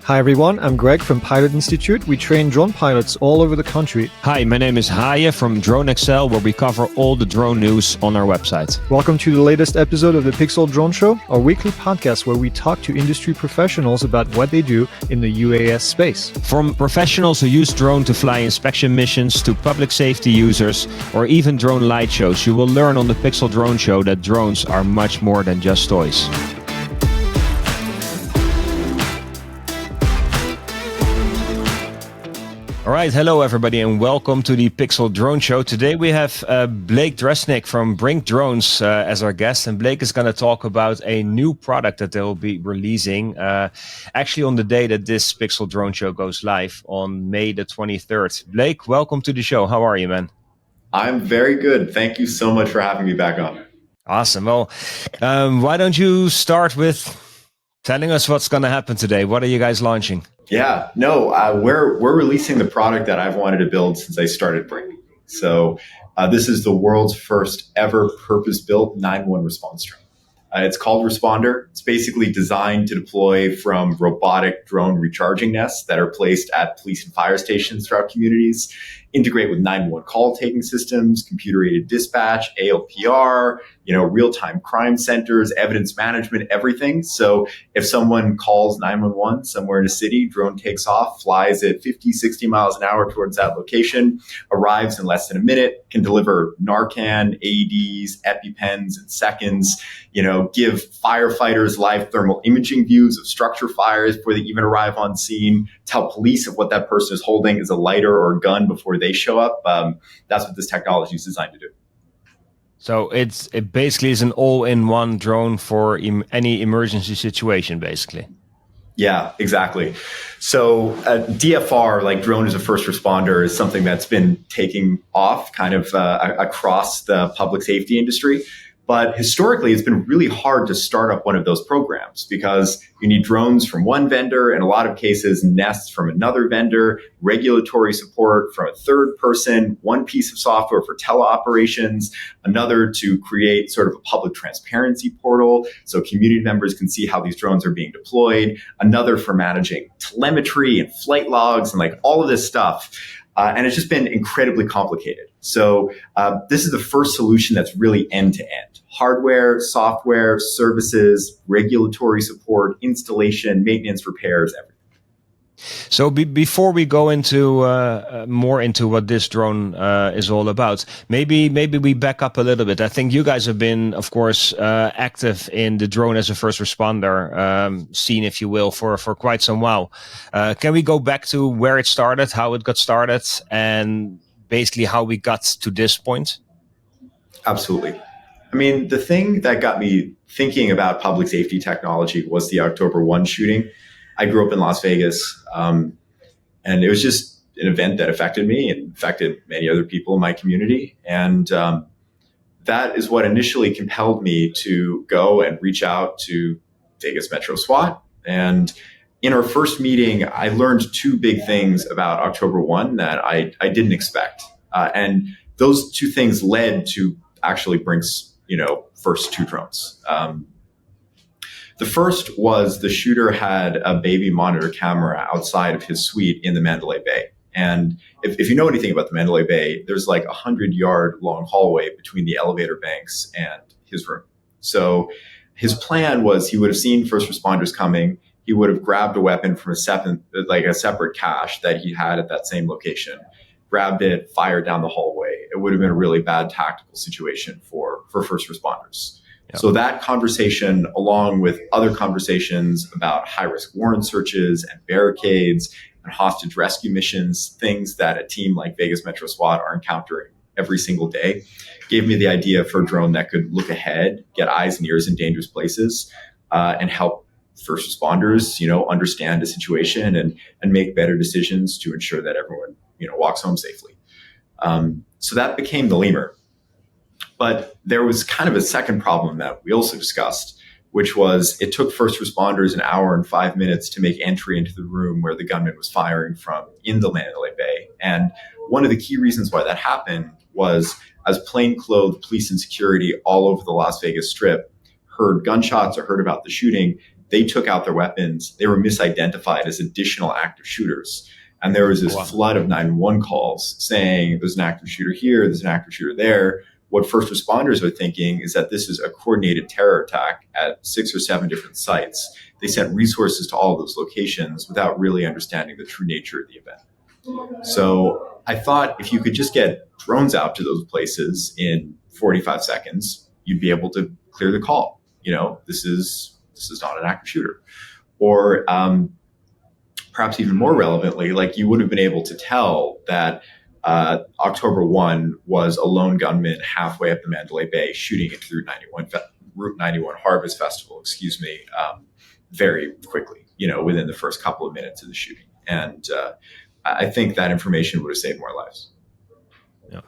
Hi everyone, I'm Greg from Pilot Institute. We train drone pilots all over the country. Hi, my name is Haye from DroneXL, where we cover all the drone news on our website. Welcome to the latest episode of the PiXL Drone Show, our weekly podcast where we talk to industry professionals about what they do in the UAS space. From professionals who use drone to fly inspection missions to public safety users or even drone light shows, you will learn on the PiXL Drone Show that drones are much more than just toys. All right, hello everybody and welcome to the PiXL Drone Show. Today we have Blake Resnick from BRINC Drones as our guest, and Blake is going to talk about a new product that they'll be releasing actually on the day that this PiXL Drone Show goes live on May the 23rd. Blake, welcome to the show. How are you, man? I'm very good. Thank you so much for having me back on. Awesome. Well, why don't you start with telling us what's going to happen today? What are you guys launching? Yeah, no, we're releasing the product that I've wanted to build since I started BRINC. So this is the world's first ever purpose-built 911 response drone. It's called Responder. It's basically designed to deploy from robotic drone recharging nests that are placed at police and fire stations throughout communities, integrate with 911 call taking systems, computer-aided dispatch, ALPR, real-time crime centers, evidence management, everything. So if someone calls 911 somewhere in a city, drone takes off, flies at 50, 60 miles an hour towards that location, arrives in less than a minute, can deliver Narcan, AEDs, EpiPens in seconds, give firefighters live thermal imaging views of structure fires before they even arrive on scene, tell police if what that person is holding is a lighter or a gun before they show up. That's what this technology is designed to do. So it basically is an all-in-one drone for any emergency situation, basically. Yeah, exactly. So DFR, like drone as a first responder, is something that's been taking off kind of across the public safety industry. But historically, it's been really hard to start up one of those programs because you need drones from one vendor, in a lot of cases, nests from another vendor, regulatory support from a third person, one piece of software for teleoperations, another to create sort of a public transparency portal so community members can see how these drones are being deployed, another for managing telemetry and flight logs and like all of this stuff. And it's just been incredibly complicated. So this is the first solution that's really end-to-end. Hardware, software, services, regulatory support, installation, maintenance, repairs, everything. So before we go into more into what this drone is all about, maybe we back up a little bit. I think you guys have been, of course, active in the drone as a first responder scene, if you will, for quite some while. Can we go back to where it started, how it got started, and basically how we got to this point? Absolutely. I mean, the thing that got me thinking about public safety technology was the October 1 shooting. I grew up in Las Vegas, and it was just an event that affected me and affected many other people in my community. And that is what initially compelled me to go and reach out to Vegas Metro SWAT. And in our first meeting, I learned two big things about October 1 that I didn't expect. And those two things led to actually BRINC's, first two drones. The first was the shooter had a baby monitor camera outside of his suite in the Mandalay Bay. And if you know anything about the Mandalay Bay, there's like 100-yard long hallway between the elevator banks and his room. So his plan was he would have seen first responders coming. He would have grabbed a weapon from a separate cache that he had at that same location, grabbed it, fired down the hallway. It would have been a really bad tactical situation for first responders. Yep. So that conversation, along with other conversations about high-risk warrant searches and barricades and hostage rescue missions, things that a team like Vegas Metro SWAT are encountering every single day, gave me the idea for a drone that could look ahead, get eyes and ears in dangerous places, and help first responders, understand the situation and make better decisions to ensure that everyone, walks home safely. So that became the lemur. But there was kind of a second problem that we also discussed, which was it took first responders an hour and 5 minutes to make entry into the room where the gunman was firing from in the Mandalay Bay. And one of the key reasons why that happened was as plainclothes police and security all over the Las Vegas Strip heard gunshots or heard about the shooting, they took out their weapons. They were misidentified as additional active shooters. And there was this flood of 911 calls saying there's an active shooter here, there's an active shooter there. What first responders are thinking is that this is a coordinated terror attack at 6 or 7 different sites. They sent resources to all of those locations without really understanding the true nature of the event. So I thought if you could just get drones out to those places in 45 seconds, you'd be able to clear the call. This is not an active shooter. Or perhaps even more relevantly, like you would have been able to tell that October 1 was a lone gunman halfway up the Mandalay Bay shooting into Route 91 Harvest Festival, very quickly, within the first couple of minutes of the shooting. And I think that information would have saved more lives. Yeah.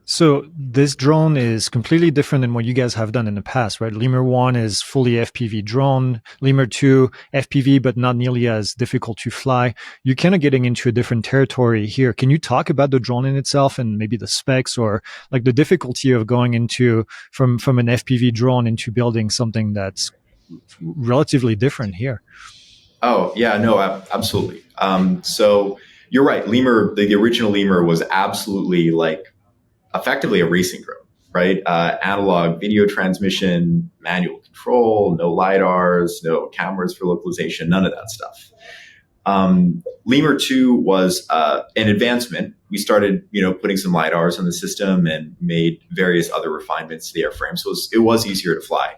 So this drone is completely different than what you guys have done in the past, right? Lemur 1 is fully FPV drone. Lemur 2, FPV, but not nearly as difficult to fly. You're kind of getting into a different territory here. Can you talk about the drone in itself and maybe the specs or like the difficulty of going into from an FPV drone into building something that's relatively different here? Oh, yeah, no, absolutely. So you're right. Lemur, the original Lemur was absolutely effectively a racing drone, right? Analog video transmission, manual control, no LiDARs, no cameras for localization, none of that stuff. Lemur 2 was an advancement. We started, putting some LiDARs on the system and made various other refinements to the airframe. So it was easier to fly.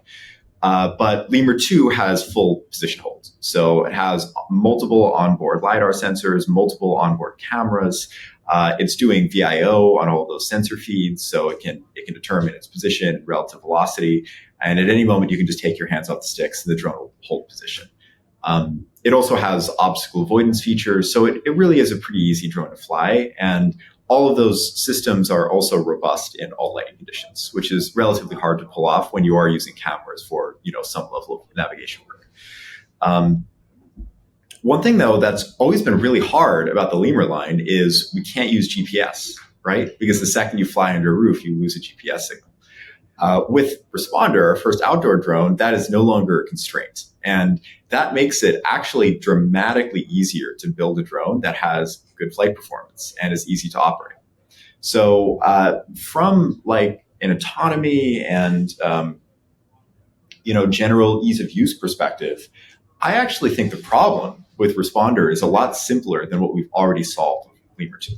But Lemur 2 has full position hold. So it has multiple onboard LiDAR sensors, multiple onboard cameras. It's doing VIO on all of those sensor feeds, so it can determine its position, relative velocity, and at any moment you can just take your hands off the sticks and the drone will hold position. It also has obstacle avoidance features, so it really is a pretty easy drone to fly. And all of those systems are also robust in all lighting conditions, which is relatively hard to pull off when you are using cameras for some level of navigation work. One thing, though, that's always been really hard about the Lemur line is we can't use GPS, right? Because the second you fly under a roof, you lose a GPS signal. With Responder, our first outdoor drone, that is no longer a constraint. And that makes it actually dramatically easier to build a drone that has good flight performance and is easy to operate. So from an autonomy and general ease of use perspective, I actually think the problem with Responder is a lot simpler than what we've already solved with Lemur 2.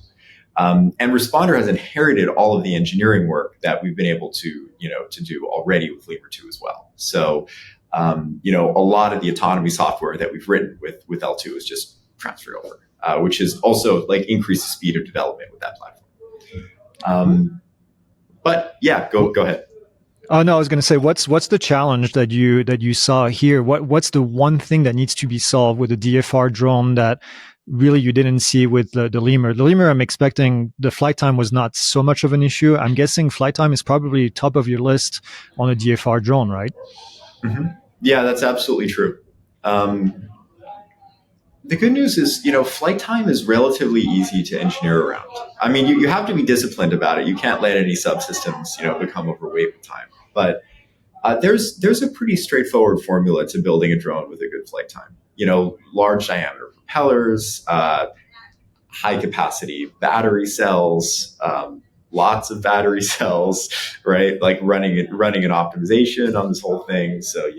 And Responder has inherited all of the engineering work that we've been able to do already with Lemur 2 as well. So, a lot of the autonomy software that we've written with L2 is just transferred over, which is also increased the speed of development with that platform. But yeah, go ahead. Oh no, I was going to say, what's the challenge that you saw here? What's the one thing that needs to be solved with the DFR drone that really you didn't see with the Lemur? The Lemur, I'm expecting the flight time was not so much of an issue. I'm guessing flight time is probably top of your list on a DFR drone, right? Mm-hmm. Yeah, that's absolutely true. The good news is, flight time is relatively easy to engineer around. I mean, you have to be disciplined about it. You can't let any subsystems, become overweight with time. But there's a pretty straightforward formula to building a drone with a good flight time. Large diameter propellers, high capacity battery cells, lots of battery cells, right? Running an optimization on this whole thing. So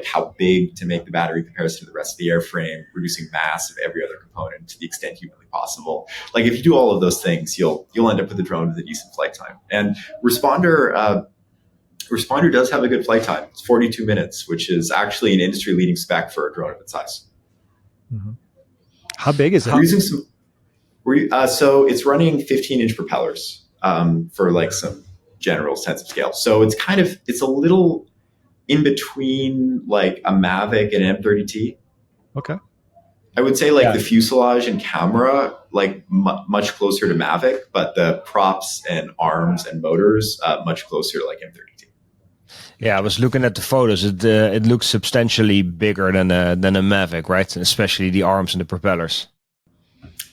how big to make the battery comparison to the rest of the airframe, reducing mass of every other component to the extent humanly possible. If you do all of those things, you'll end up with a drone with a decent flight time. And Responder does have a good flight time. It's 42 minutes, which is actually an industry-leading spec for a drone of its size. Mm-hmm. How big is it? So it's running 15-inch propellers for some general sense of scale. So it's a little in between a Mavic and an M30T. Okay. I would say the fuselage and camera, much closer to Mavic, but the props and arms and motors, much closer to M30T. Yeah, I was looking at the photos. It looks substantially bigger than a Mavic, right? And especially the arms and the propellers.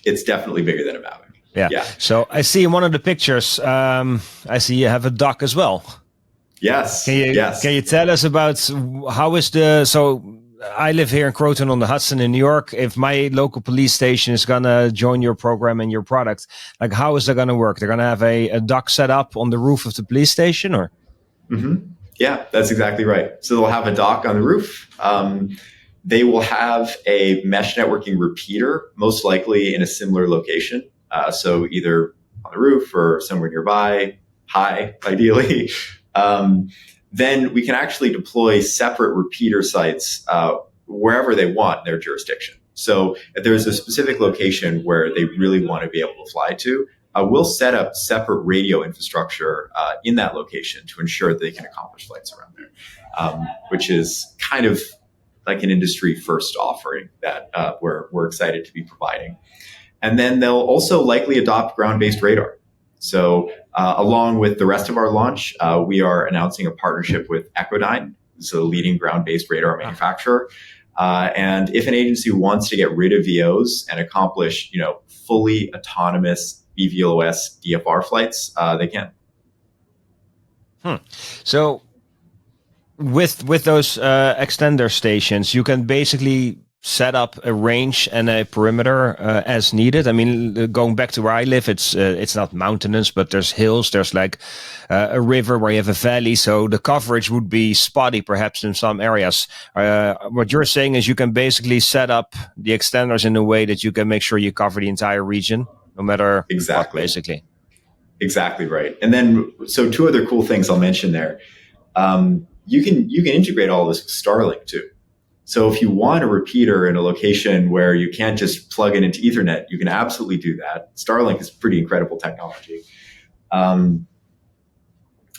It's definitely bigger than a Mavic. Yeah. So I see in one of the pictures, I see you have a dock as well. Yes. Can you tell us about how is so I live here in Croton on the Hudson in New York. If my local police station is going to join your program and your product, like how is that going to work? They're going to have a dock set up on the roof of the police station, or? Mm-hmm. Yeah, that's exactly right. So they'll have a dock on the roof. They will have a mesh networking repeater, most likely in a similar location. So either on the roof or somewhere nearby, high, ideally. Then we can actually deploy separate repeater sites wherever they want in their jurisdiction. So if there's a specific location where they really want to be able to fly to, we'll set up separate radio infrastructure in that location to ensure that they can accomplish flights around there, which is kind of like an industry first offering that we're excited to be providing. And then they'll also likely adopt ground-based radar. So along with the rest of our launch, we are announcing a partnership with Echodyne, so the leading ground-based radar manufacturer. And if an agency wants to get rid of VOs and accomplish, fully autonomous BVLOS DFR flights, they can. So with those extender stations, you can basically set up a range and a perimeter as needed. I mean, going back to where I live, it's not mountainous, but there's hills. There's like a river where you have a valley, so the coverage would be spotty, perhaps in some areas. What you're saying is you can basically set up the extenders in a way that you can make sure you cover the entire region, no matter what, basically. Exactly right. And then, so two other cool things I'll mention there. You can integrate all this with Starlink too. So if you want a repeater in a location where you can't just plug it into Ethernet, you can absolutely do that. Starlink is pretty incredible technology.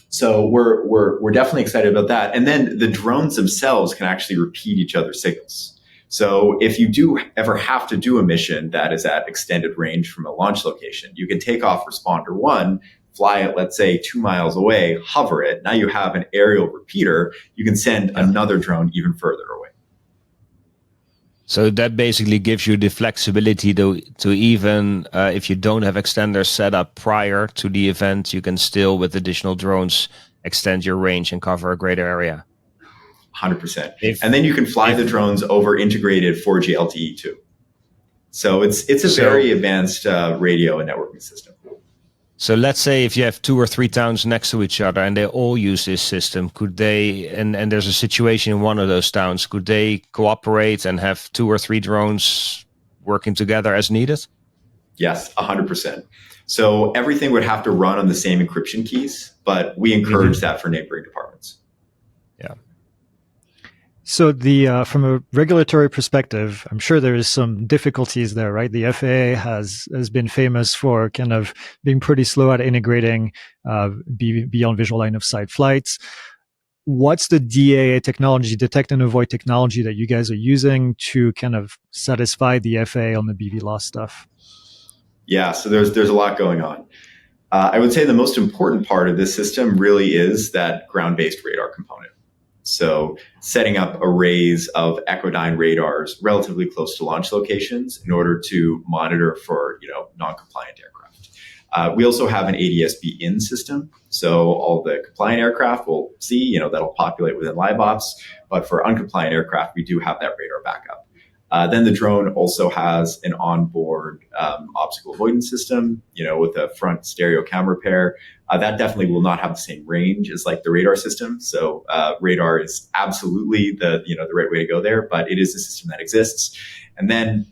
So we're definitely excited about that. And then the drones themselves can actually repeat each other's signals. So if you do ever have to do a mission that is at extended range from a launch location, you can take off responder 1, fly it, let's say 2 miles away, hover it. Now you have an aerial repeater. You can send another drone even further away. So that basically gives you the flexibility to even if you don't have extenders set up prior to the event, you can still, with additional drones, extend your range and cover a greater area. 100%. And then you can fly the drones over integrated 4G LTE too. So it's a very advanced radio and networking system. So let's say if you have 2 or 3 towns next to each other and they all use this system, could they, and there's a situation in one of those towns, could they cooperate and have 2 or 3 drones working together as needed? Yes, 100%. So everything would have to run on the same encryption keys, but we encourage that for neighboring departments. Yeah. So from a regulatory perspective, I'm sure there is some difficulties there, right? The FAA has been famous for kind of being pretty slow at integrating beyond visual line of sight flights. What's the DAA technology, detect and avoid technology, that you guys are using to kind of satisfy the FAA on the BVLOS stuff? Yeah, so there's a lot going on. I would say the most important part of this system really is that ground-based radar component. So setting up arrays of Echodyne radars relatively close to launch locations in order to monitor for, non-compliant aircraft. We also have an ADS-B in system. So all the compliant aircraft will see, that'll populate within LiveOps. But for uncompliant aircraft, we do have that radar backup. Then the drone also has an onboard obstacle avoidance system, with a front stereo camera pair. That definitely will not have the same range as like the radar system. So radar is absolutely the right way to go there, but it is a system that exists. And then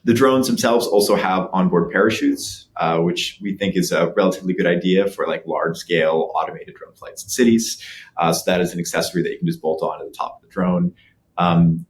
the drones themselves also have onboard parachutes, which we think is a relatively good idea for like large scale automated drone flights in cities. So that is an accessory that you can just bolt on to the top of the drone.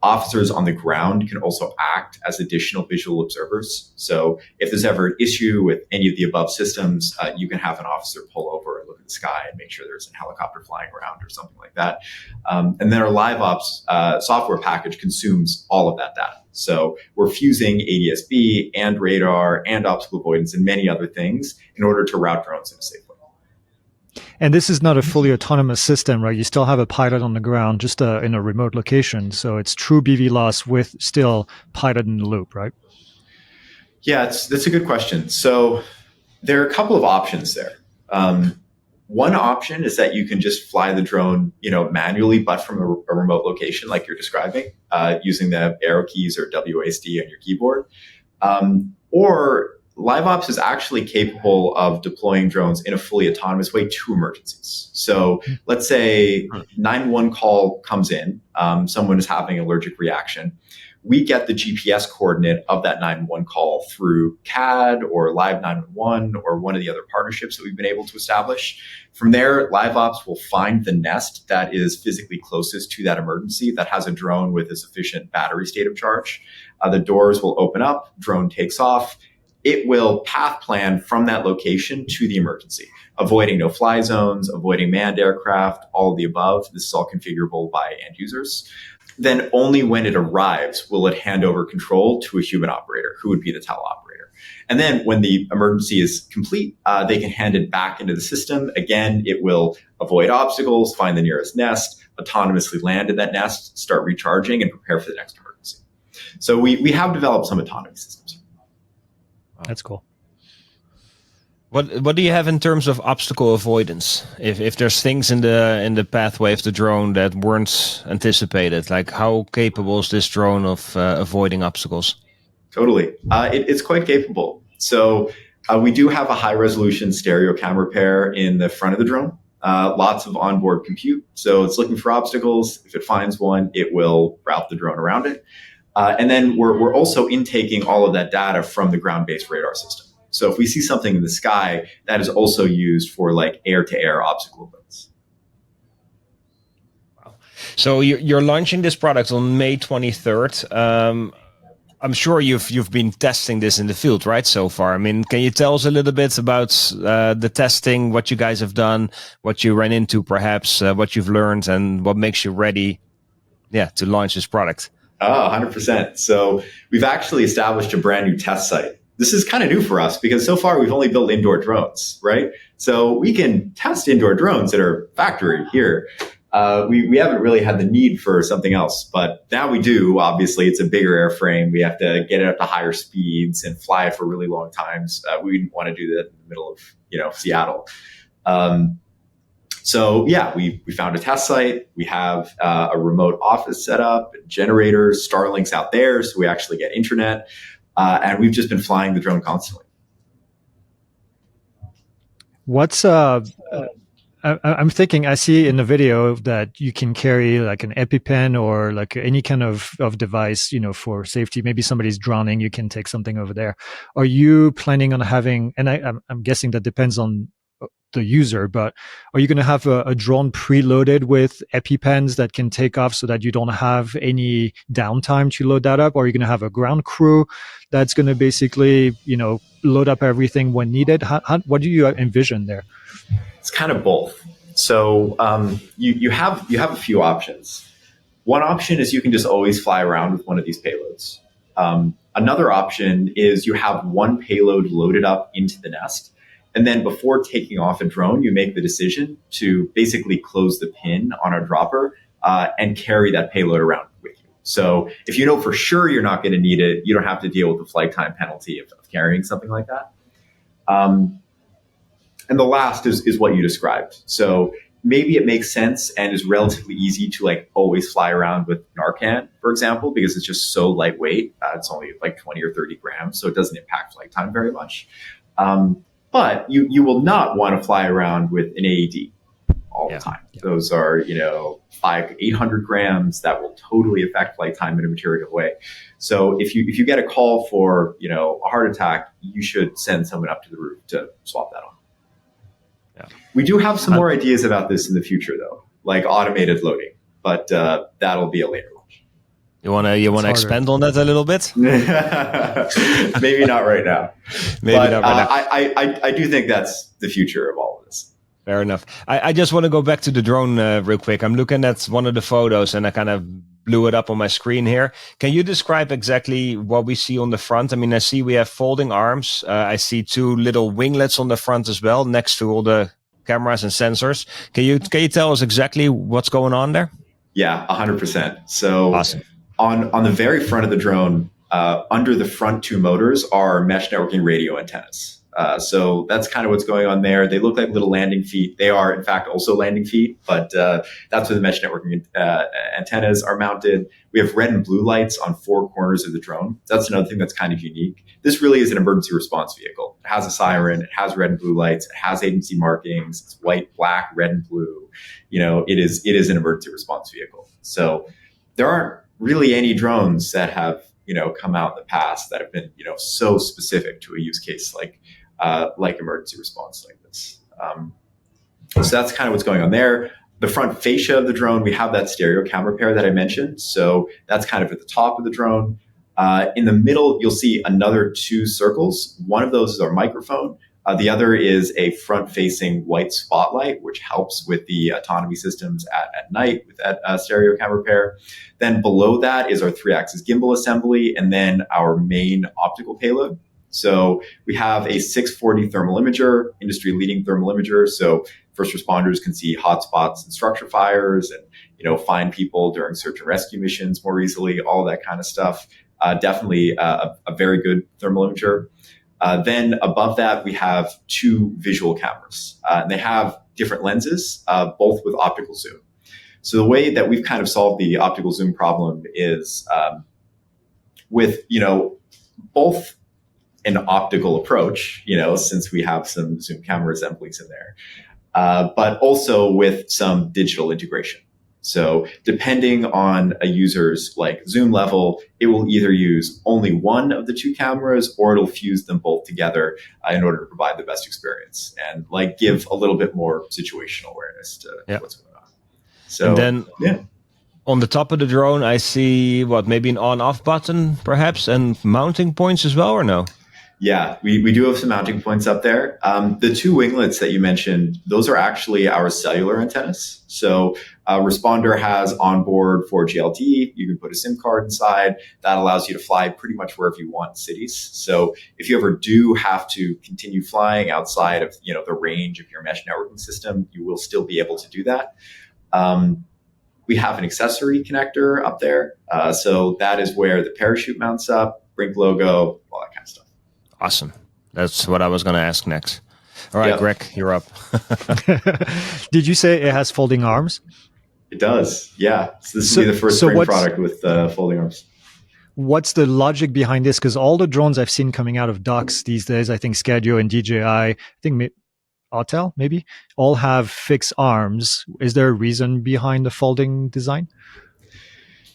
Officers on the ground can also act as additional visual observers. So if there's ever an issue with any of the above systems, you can have an officer pull over and look at the sky and make sure there's a helicopter flying around or something like that. And then our LiveOps software package consumes all of that data. So we're fusing ADS-B and radar and obstacle avoidance and many other things in order to route drones in a safe way. And this is not a fully autonomous system, right? You still have a pilot on the ground, just in a remote location. So it's true BVLOS with still pilot in the loop, right? Yeah, that's a good question. So there are a couple of options there. One option is that you can just fly the drone, manually, but from a remote location, like you're describing, using the arrow keys or WASD on your keyboard. Or LiveOps is actually capable of deploying drones in a fully autonomous way to emergencies. So let's say 911 call comes in, someone is having an allergic reaction. We get the GPS coordinate of that 911 call through CAD or Live 911 or one of the other partnerships that we've been able to establish. From there, LiveOps will find the nest that is physically closest to that emergency, that has a drone with a sufficient battery state of charge. The doors will open up, drone takes off. It will path plan from that location to the emergency, avoiding no-fly zones, avoiding manned aircraft, all of the above. This is all configurable by end users. Then only when it arrives will it hand over control to a human operator, who would be the teleoperator. And then when the emergency is complete, they can hand it back into the system. Again, it will avoid obstacles, find the nearest nest, autonomously land in that nest, start recharging, and prepare for the next emergency. So we have developed some autonomy systems. That's cool. What do you have in terms of obstacle avoidance? If there's things in the pathway of the drone that weren't anticipated, like how capable is this drone of avoiding obstacles? Totally, it's quite capable. So we do have a high resolution stereo camera pair in the front of the drone. Lots of onboard compute. So it's looking for obstacles. If it finds one, it will route the drone around it. And then we're also intaking all of that data from the ground-based radar system. So if we see something in the sky, that is also used for like air-to-air obstacle avoidance. Wow. So you're launching this product on May 23rd. I'm sure you've been testing this in the field, right, so far? I mean, can you tell us a little bit about the testing, what you guys have done, what you ran into perhaps, what you've learned, and what makes you ready, to launch this product? Oh, 100%. So we've actually established a brand new test site. This is kind of new for us because so far we've only built indoor drones, right? So we can test indoor drones at our factory here. We haven't really had the need for something else, but now we do. Obviously, it's a bigger airframe. We have to get it up to higher speeds and fly it for really long times. We didn't want to do that in the middle of, Seattle. So yeah, we found a test site. We have a remote office set up, generators, Starlinks out there, so we actually get internet. And we've just been flying the drone constantly. What's I'm thinking, I see in the video that you can carry like an EpiPen or like any kind of device, for safety. Maybe somebody's drowning, you can take something over there. Are you planning on having, and I'm guessing that depends on the user, but are you going to have a drone preloaded with EpiPens that can take off so that you don't have any downtime to load that up? Or are you going to have a ground crew that's going to basically, load up everything when needed? What do you envision there? It's kind of both. So you have a few options. One option is you can just always fly around with one of these payloads. Another option is you have one payload loaded up into the nest. And then before taking off a drone, you make the decision to basically close the pin on a dropper and carry that payload around with you. So if you know for sure you're not going to need it, you don't have to deal with the flight time penalty of carrying something like that. And the last is what you described. So maybe it makes sense and is relatively easy to like always fly around with Narcan, for example, because it's just so lightweight. It's only like 20 or 30 grams, so it doesn't impact flight time very much. But you will not want to fly around with an AED all the time. Yeah. Those are, 800 grams that will totally affect flight time in a material way. So if you get a call for, a heart attack, you should send someone up to the roof to swap that on. Yeah. We do have some more ideas about this in the future, though, like automated loading, but that'll be a later launch. You wanna expand on that a little bit? Maybe not right now. I do think that's the future of all of this. Fair enough. I just want to go back to the drone real quick. I'm looking at one of the photos and I kind of blew it up on my screen here. Can you describe exactly what we see on the front? I mean, I see we have folding arms. I see two little winglets on the front as well, next to all the cameras and sensors. Can you tell us exactly what's going on there? Yeah, 100%. So awesome. On the very front of the drone, under the front two motors are mesh networking radio antennas. So that's kind of what's going on there. They look like little landing feet. They are, in fact, also landing feet, but that's where the mesh networking antennas are mounted. We have red and blue lights on 4 corners of the drone. That's another thing that's kind of unique. This really is an emergency response vehicle. It has a siren. It has red and blue lights. It has agency markings. It's white, black, red, and blue. It is an emergency response vehicle. So there aren't really any drones that have come out in the past that have been so specific to a use case like emergency response like this. So that's kind of what's going on there. The front fascia of the drone, we have that stereo camera pair that I mentioned. So that's kind of at the top of the drone. In the middle, you'll see another 2 circles. One of those is our microphone. The other is a front-facing white spotlight, which helps with the autonomy systems at night with that stereo camera pair. Then below that is our 3-axis gimbal assembly, and then our main optical payload. So we have a 640 thermal imager, industry-leading thermal imager. So first responders can see hotspots and structure fires, and find people during search and rescue missions more easily. All that kind of stuff. Definitely a very good thermal imager. Then above that, we have 2 visual cameras. They have different lenses, both with optical zoom. So the way that we've kind of solved the optical zoom problem is with, both an optical approach, since we have some zoom camera assemblies in there, but also with some digital integration. So depending on a user's zoom level, it will either use only one of the 2 cameras, or it'll fuse them both together in order to provide the best experience and give a little bit more situational awareness to what's going on. So and then on the top of the drone, I see maybe an on-off button perhaps, and mounting points as well, or no? Yeah, we do have some mounting points up there. The 2 winglets that you mentioned, those are actually our cellular antennas. So Responder has onboard 4G LTE. You can put a SIM card inside. That allows you to fly pretty much wherever you want in cities. So if you ever do have to continue flying outside of the range of your mesh networking system, you will still be able to do that. We have an accessory connector up there. So that is where the parachute mounts up, BRINC logo, all that kind of stuff. Awesome. That's what I was going to ask next. All right, Greg, you're up. Did you say it has folding arms? It does, yeah. So this will be the first BRINC product with folding arms. What's the logic behind this? Because all the drones I've seen coming out of docks these days, I think Scadio and DJI, I think Autel maybe, all have fixed arms. Is there a reason behind the folding design?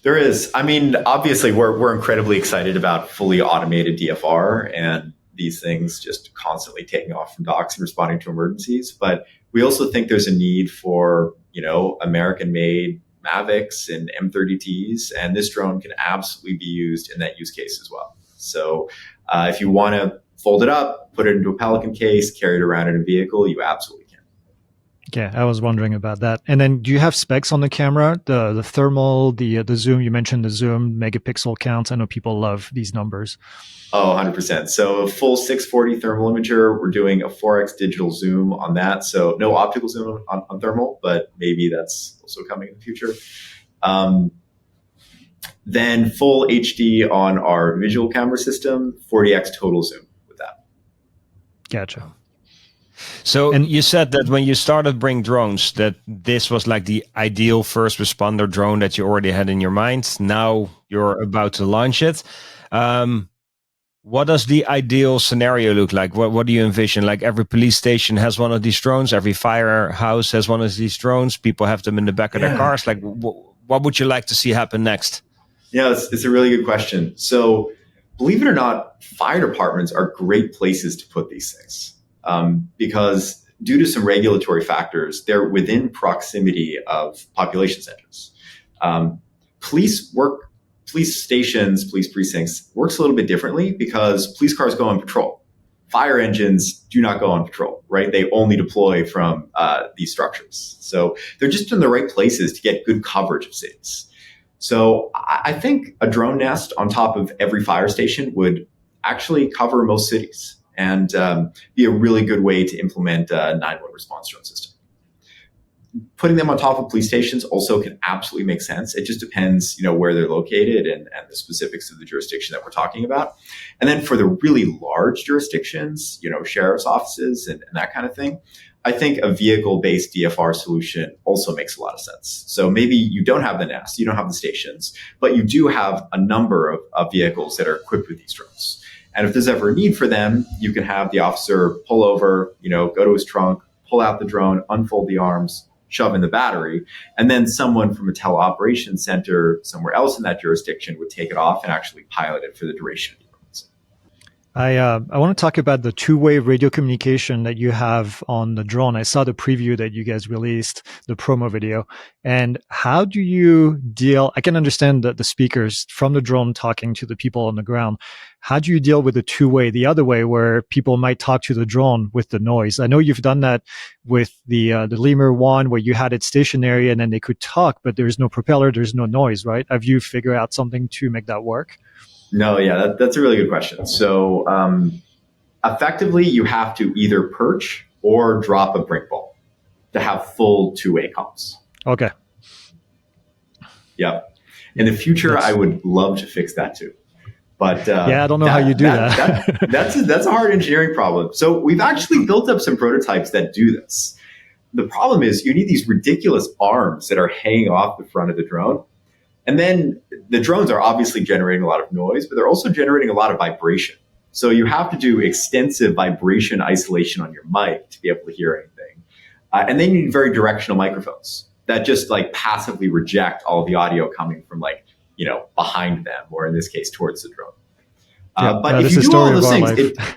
There is. I mean, obviously, we're incredibly excited about fully automated DFR and these things just constantly taking off from docks and responding to emergencies. But we also think there's a need for, American-made Mavics and M30Ts, and this drone can absolutely be used in that use case as well. So if you want to fold it up, put it into a Pelican case, carry it around in a vehicle, you absolutely can. Yeah, I was wondering about that. And then do you have specs on the camera? The thermal, the zoom, you mentioned the zoom, megapixel counts. I know people love these numbers. Oh, 100%. So a full 640 thermal imager. We're doing a 4x digital zoom on that. So no optical zoom on thermal, but maybe that's also coming in the future. Then full HD on our visual camera system, 40x total zoom with that. Gotcha. So you said that when you started BRINC drones, that this was like the ideal first responder drone that you already had in your mind. Now you're about to launch it. What does the ideal scenario look like? What do you envision? Like every police station has one of these drones. Every firehouse has one of these drones. People have them in the back of their cars. Like, what would you like to see happen next? Yeah, it's a really good question. So believe it or not, fire departments are great places to put these things. Because due to some regulatory factors, they're within proximity of population centers. Police stations, police precincts works a little bit differently because police cars go on patrol. Fire engines do not go on patrol, right? They only deploy from these structures. So they're just in the right places to get good coverage of cities. So I think a drone nest on top of every fire station would actually cover most cities and be a really good way to implement a 911 response drone system. Putting them on top of police stations also can absolutely make sense. It just depends, where they're located and the specifics of the jurisdiction that we're talking about. And then for the really large jurisdictions, sheriff's offices and that kind of thing, I think a vehicle-based DFR solution also makes a lot of sense. So maybe you don't have the nest, you don't have the stations, but you do have a number of vehicles that are equipped with these drones. And if there's ever a need for them, you can have the officer pull over, go to his trunk, pull out the drone, unfold the arms, shove in the battery, and then someone from a teleoperations center somewhere else in that jurisdiction would take it off and actually pilot it for the duration of the emergency. I want to talk about the two-way radio communication that you have on the drone. I saw the preview that you guys released, the promo video. And how do you deal? I can understand the speakers from the drone talking to the people on the ground. How do you deal with the two-way, the other way, where people might talk to the drone with the noise? I know you've done that with the Lemur one, where you had it stationary and then they could talk, but there's no propeller, there's no noise, right? Have you figured out something to make that work? No, yeah, that's a really good question. So effectively, you have to either perch or drop a BRINC ball to have full two-way comms. Okay. Yep. In the future, I would love to fix that too. But I don't know how you do that. That's a hard engineering problem. So we've actually built up some prototypes that do this. The problem is you need these ridiculous arms that are hanging off the front of the drone. And then the drones are obviously generating a lot of noise, but they're also generating a lot of vibration. So you have to do extensive vibration isolation on your mic to be able to hear anything. And then you need very directional microphones that just passively reject all of the audio coming from behind them, or in this case, towards the drone. But if you do all those things,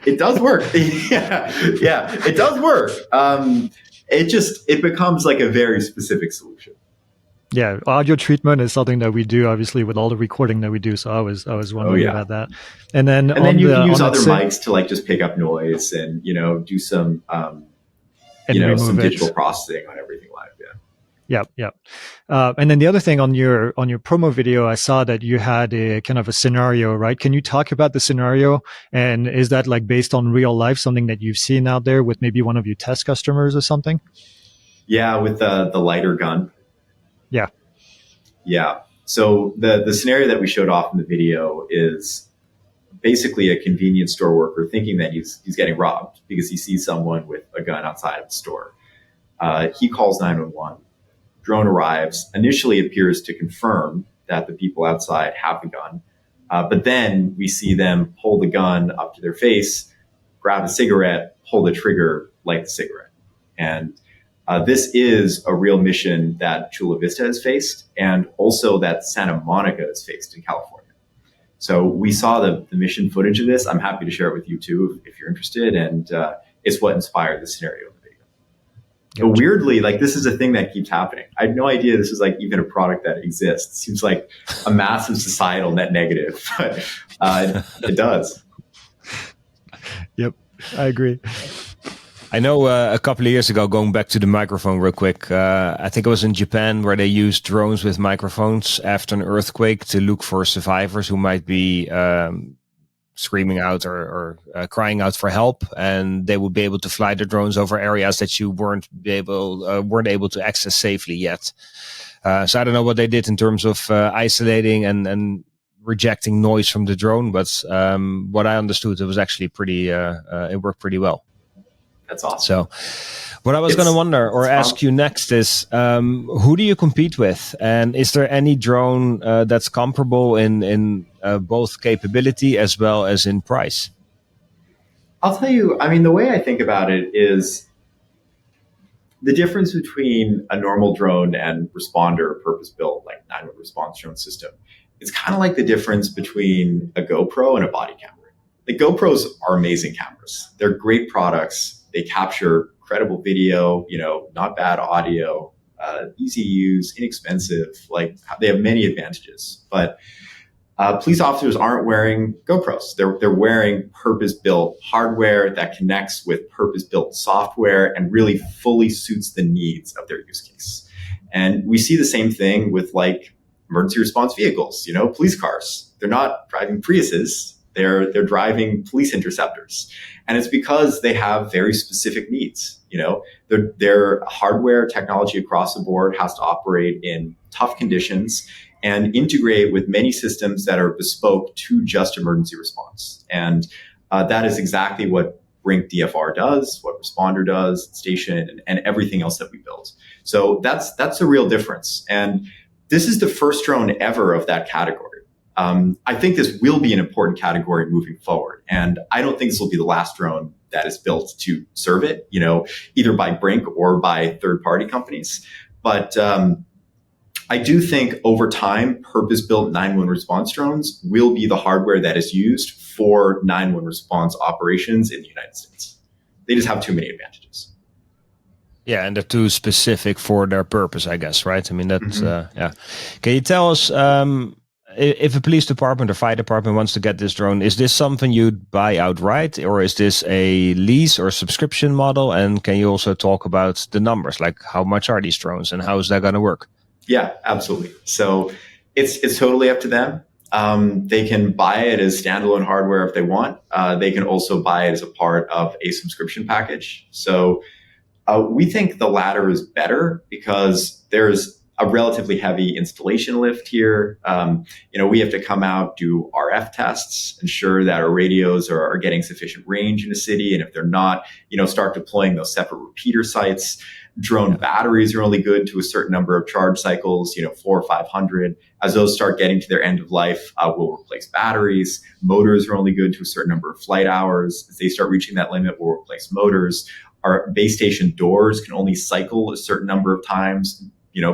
it does work. yeah, it does work. It becomes a very specific solution. Yeah, audio treatment is something that we do, obviously, with all the recording that we do. So I was wondering about that. And then you can use other mics to just pick up noise and do some some digital processing on everything live. Yeah. And then the other thing on your promo video, I saw that you had a kind of a scenario, right? Can you talk about the scenario? And is that based on real life, something that you've seen out there with maybe one of your test customers or something? Yeah, with the lighter gun. Yeah. So the scenario that we showed off in the video is basically a convenience store worker thinking that he's getting robbed because he sees someone with a gun outside of the store. He calls 911. Drone arrives, initially appears to confirm that the people outside have the gun. But then we see them pull the gun up to their face, grab a cigarette, pull the trigger, light the cigarette. And this is a real mission that Chula Vista has faced, and also that Santa Monica has faced in California. So we saw the mission footage of this. I'm happy to share it with you too if you're interested. And it's what inspired the scenario of the video. Gotcha. But weirdly, this is a thing that keeps happening. I had no idea this was even a product that exists. It seems like a massive societal net negative, but it does. Yep, I agree. I know a couple of years ago, going back to the microphone real quick, I think it was in Japan where they used drones with microphones after an earthquake to look for survivors who might be screaming out or crying out for help, and they would be able to fly the drones over areas that you weren't able to access safely yet. So I don't know what they did in terms of isolating and rejecting noise from the drone, but what I understood, it was actually it worked pretty well. That's awesome. So what I was going to wonder or ask you next is, who do you compete with? And is there any drone that's comparable in both capability as well as in price? I'll tell you, the way I think about it is the difference between a normal drone and responder purpose-built, 911 response drone system. It's kind of like the difference between a GoPro and a body camera. The GoPros are amazing cameras. They're great products. They capture credible video, not bad audio, easy to use, inexpensive. They have many advantages. But police officers aren't wearing GoPros. They're wearing purpose-built hardware that connects with purpose-built software and really fully suits the needs of their use case. And we see the same thing with emergency response vehicles, police cars. They're not driving Priuses. They're driving police interceptors. And it's because they have very specific needs. Their hardware technology across the board has to operate in tough conditions and integrate with many systems that are bespoke to just emergency response. And that is exactly what BRINC DFR does, what Responder does, Station, and everything else that we build. So that's the real difference. And this is the first drone ever of that category. I think this will be an important category moving forward. And I don't think this will be the last drone that is built to serve it, either by BRINC or by third-party companies. But I do think over time, purpose-built 911 response drones will be the hardware that is used for 911 response operations in the United States. They just have too many advantages. Yeah, and they're too specific for their purpose, I guess, right? I mean, that's, yeah. Can you tell us, if a police department or fire department wants to get this drone, is this something you'd buy outright, or is this a lease or subscription model? And can you also talk about the numbers, like how much are these drones and how is that going to work? Yeah, absolutely. So it's totally up to them. They can buy it as standalone hardware if they want. They can also buy it as a part of a subscription package. So we think the latter is better because there's a relatively heavy installation lift here. We have to come out, do RF tests, ensure that our radios are getting sufficient range in a city. And if they're not, start deploying those separate repeater sites. Drone batteries are only good to a certain number of charge cycles, 400 or 500. As those start getting to their end of life, we'll replace batteries. Motors are only good to a certain number of flight hours. As they start reaching that limit, we'll replace motors. Our base station doors can only cycle a certain number of times,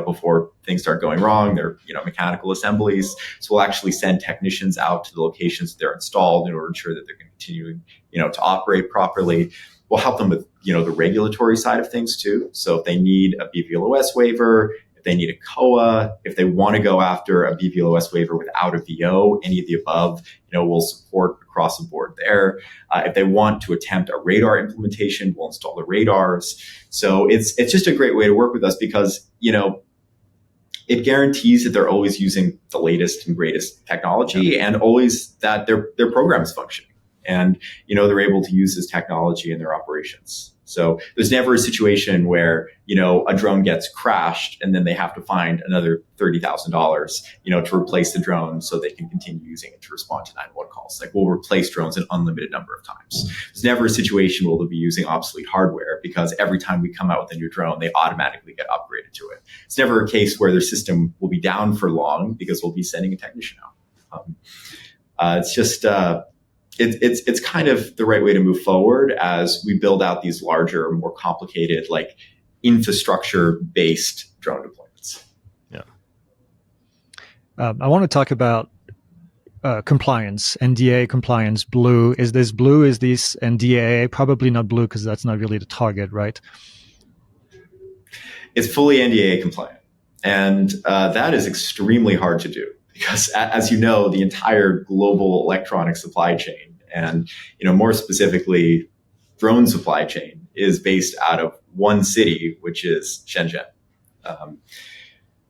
before things start going wrong. They're, mechanical assemblies. So we'll actually send technicians out to the locations that they're installed in order to ensure that they're continuing, to operate properly. We'll help them with, the regulatory side of things too. So if they need a BVLOS waiver, if they need a COA, if they want to go after a BVLOS waiver without a VO, any of the above, we'll support across the board there. If they want to attempt a radar implementation, we'll install the radars. So it's just a great way to work with us because, it guarantees that they're always using the latest and greatest technology and always that their program is functioning. And, they're able to use this technology in their operations. So there's never a situation where, a drone gets crashed and then they have to find another $30,000, to replace the drone so they can continue using it to respond to 911 calls. Like we'll replace drones an unlimited number of times. There's never a situation where they'll be using obsolete hardware because every time we come out with a new drone, they automatically get upgraded to it. It's never a case where their system will be down for long because we'll be sending a technician out. It's just... It's kind of the right way to move forward as we build out these larger, more complicated, like infrastructure-based drone deployments. Yeah. I want to talk about compliance, NDA compliance, blue. Is this blue? Is this NDA? Probably not blue because that's not really the target, right? It's fully NDA compliant. And that is extremely hard to do. Because as you know, the entire global electronic supply chain and, more specifically, drone supply chain is based out of one city, which is Shenzhen.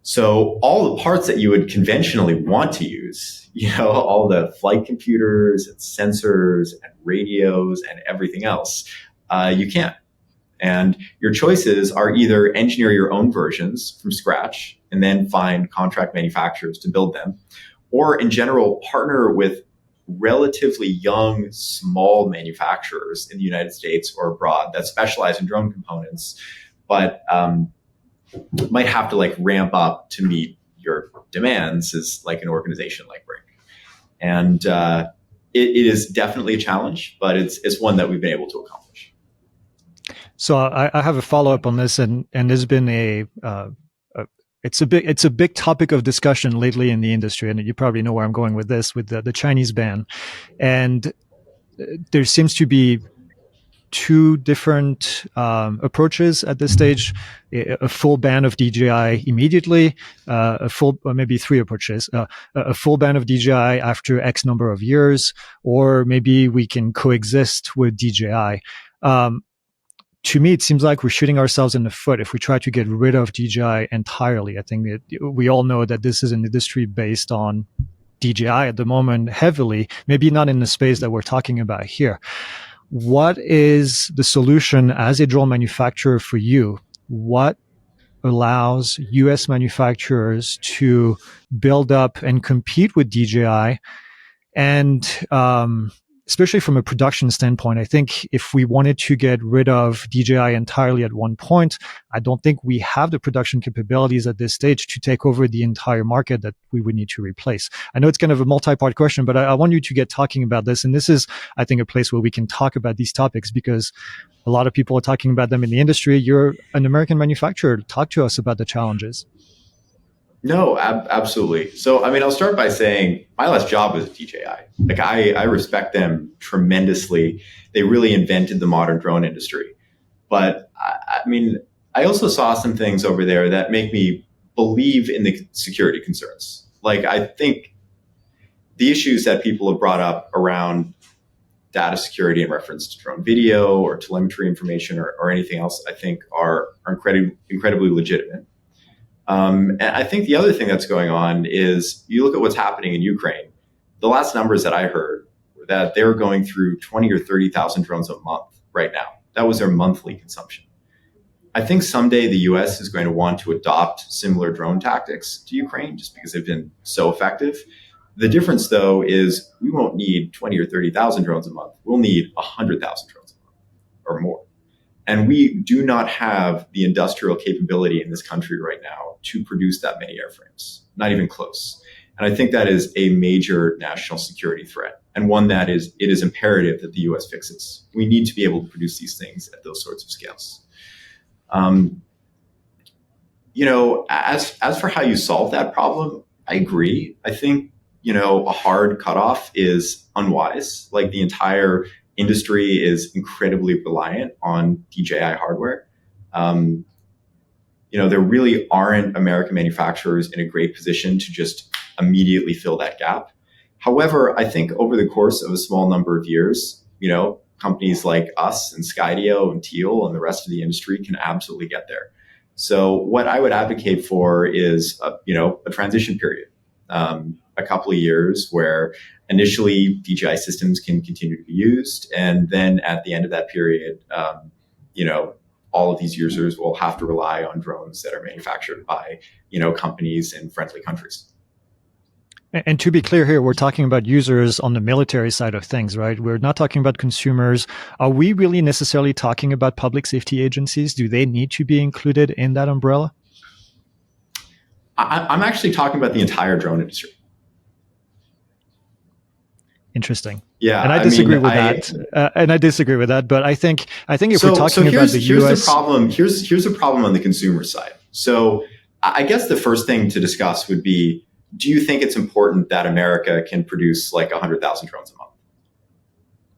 So all the parts that you would conventionally want to use, all the flight computers and sensors and radios and everything else, you can't. And your choices are either engineer your own versions from scratch and then find contract manufacturers to build them, or in general, partner with relatively young, small manufacturers in the United States or abroad that specialize in drone components, but might have to ramp up to meet your demands as like an organization like BRINC. And it is definitely a challenge, but it's one that we've been able to accomplish. So I have a follow-up on this, and there's been it's a big topic of discussion lately in the industry, and you probably know where I'm going with this, with the Chinese ban. And there seems to be two different approaches at this stage: a full ban of DJI immediately, or maybe three approaches: a full ban of DJI after X number of years, or maybe we can coexist with DJI. To me, it seems like we're shooting ourselves in the foot if we try to get rid of DJI entirely. I think we all know that this is an industry based on DJI at the moment heavily, maybe not in the space that we're talking about here. What is the solution as a drone manufacturer for you? What allows US manufacturers to build up and compete with DJI? And especially from a production standpoint, I think if we wanted to get rid of DJI entirely at one point, I don't think we have the production capabilities at this stage to take over the entire market that we would need to replace. I know it's kind of a multi-part question, but I want you to get talking about this. And this is, I think, a place where we can talk about these topics because a lot of people are talking about them in the industry. You're an American manufacturer. Talk to us about the challenges. No, absolutely. So, I mean, I'll start by saying my last job was at DJI. Like, I respect them tremendously. They really invented the modern drone industry. But I mean, I also saw some things over there that make me believe in the security concerns. Like, I think the issues that people have brought up around data security in reference to drone video or telemetry information or anything else, I think are incredibly legitimate. And I think the other thing that's going on is you look at what's happening in Ukraine. The last numbers that I heard were that they were going through 20 or 30,000 drones a month right now. That was their monthly consumption. I think someday the US is going to want to adopt similar drone tactics to Ukraine just because they've been so effective. The difference, though, is we won't need 20 or 30,000 drones a month. We'll need 100,000 drones a month or more. And we do not have the industrial capability in this country right now to produce that many airframes, not even close. And I think that is a major national security threat and one that it is imperative that the US fixes. We need to be able to produce these things at those sorts of scales. As for how you solve that problem, I agree. I think, a hard cutoff is unwise. Like, the entire industry is incredibly reliant on DJI hardware. There really aren't American manufacturers in a great position to just immediately fill that gap. However, I think over the course of a small number of years, companies like us and Skydio and Teal and the rest of the industry can absolutely get there. So what I would advocate for is, a transition period, a couple of years where initially DJI systems can continue to be used. And then at the end of that period, all of these users will have to rely on drones that are manufactured by, companies in friendly countries. And to be clear here, we're talking about users on the military side of things, right? We're not talking about consumers. Are we really necessarily talking about public safety agencies? Do they need to be included in that umbrella? I'm actually talking about the entire drone industry. Interesting. Yeah, and I disagree with that. And I disagree with that. But I think if we're talking about the US, here's the problem on the consumer side. So I guess the first thing to discuss would be: do you think it's important that America can produce like 100,000 drones a month?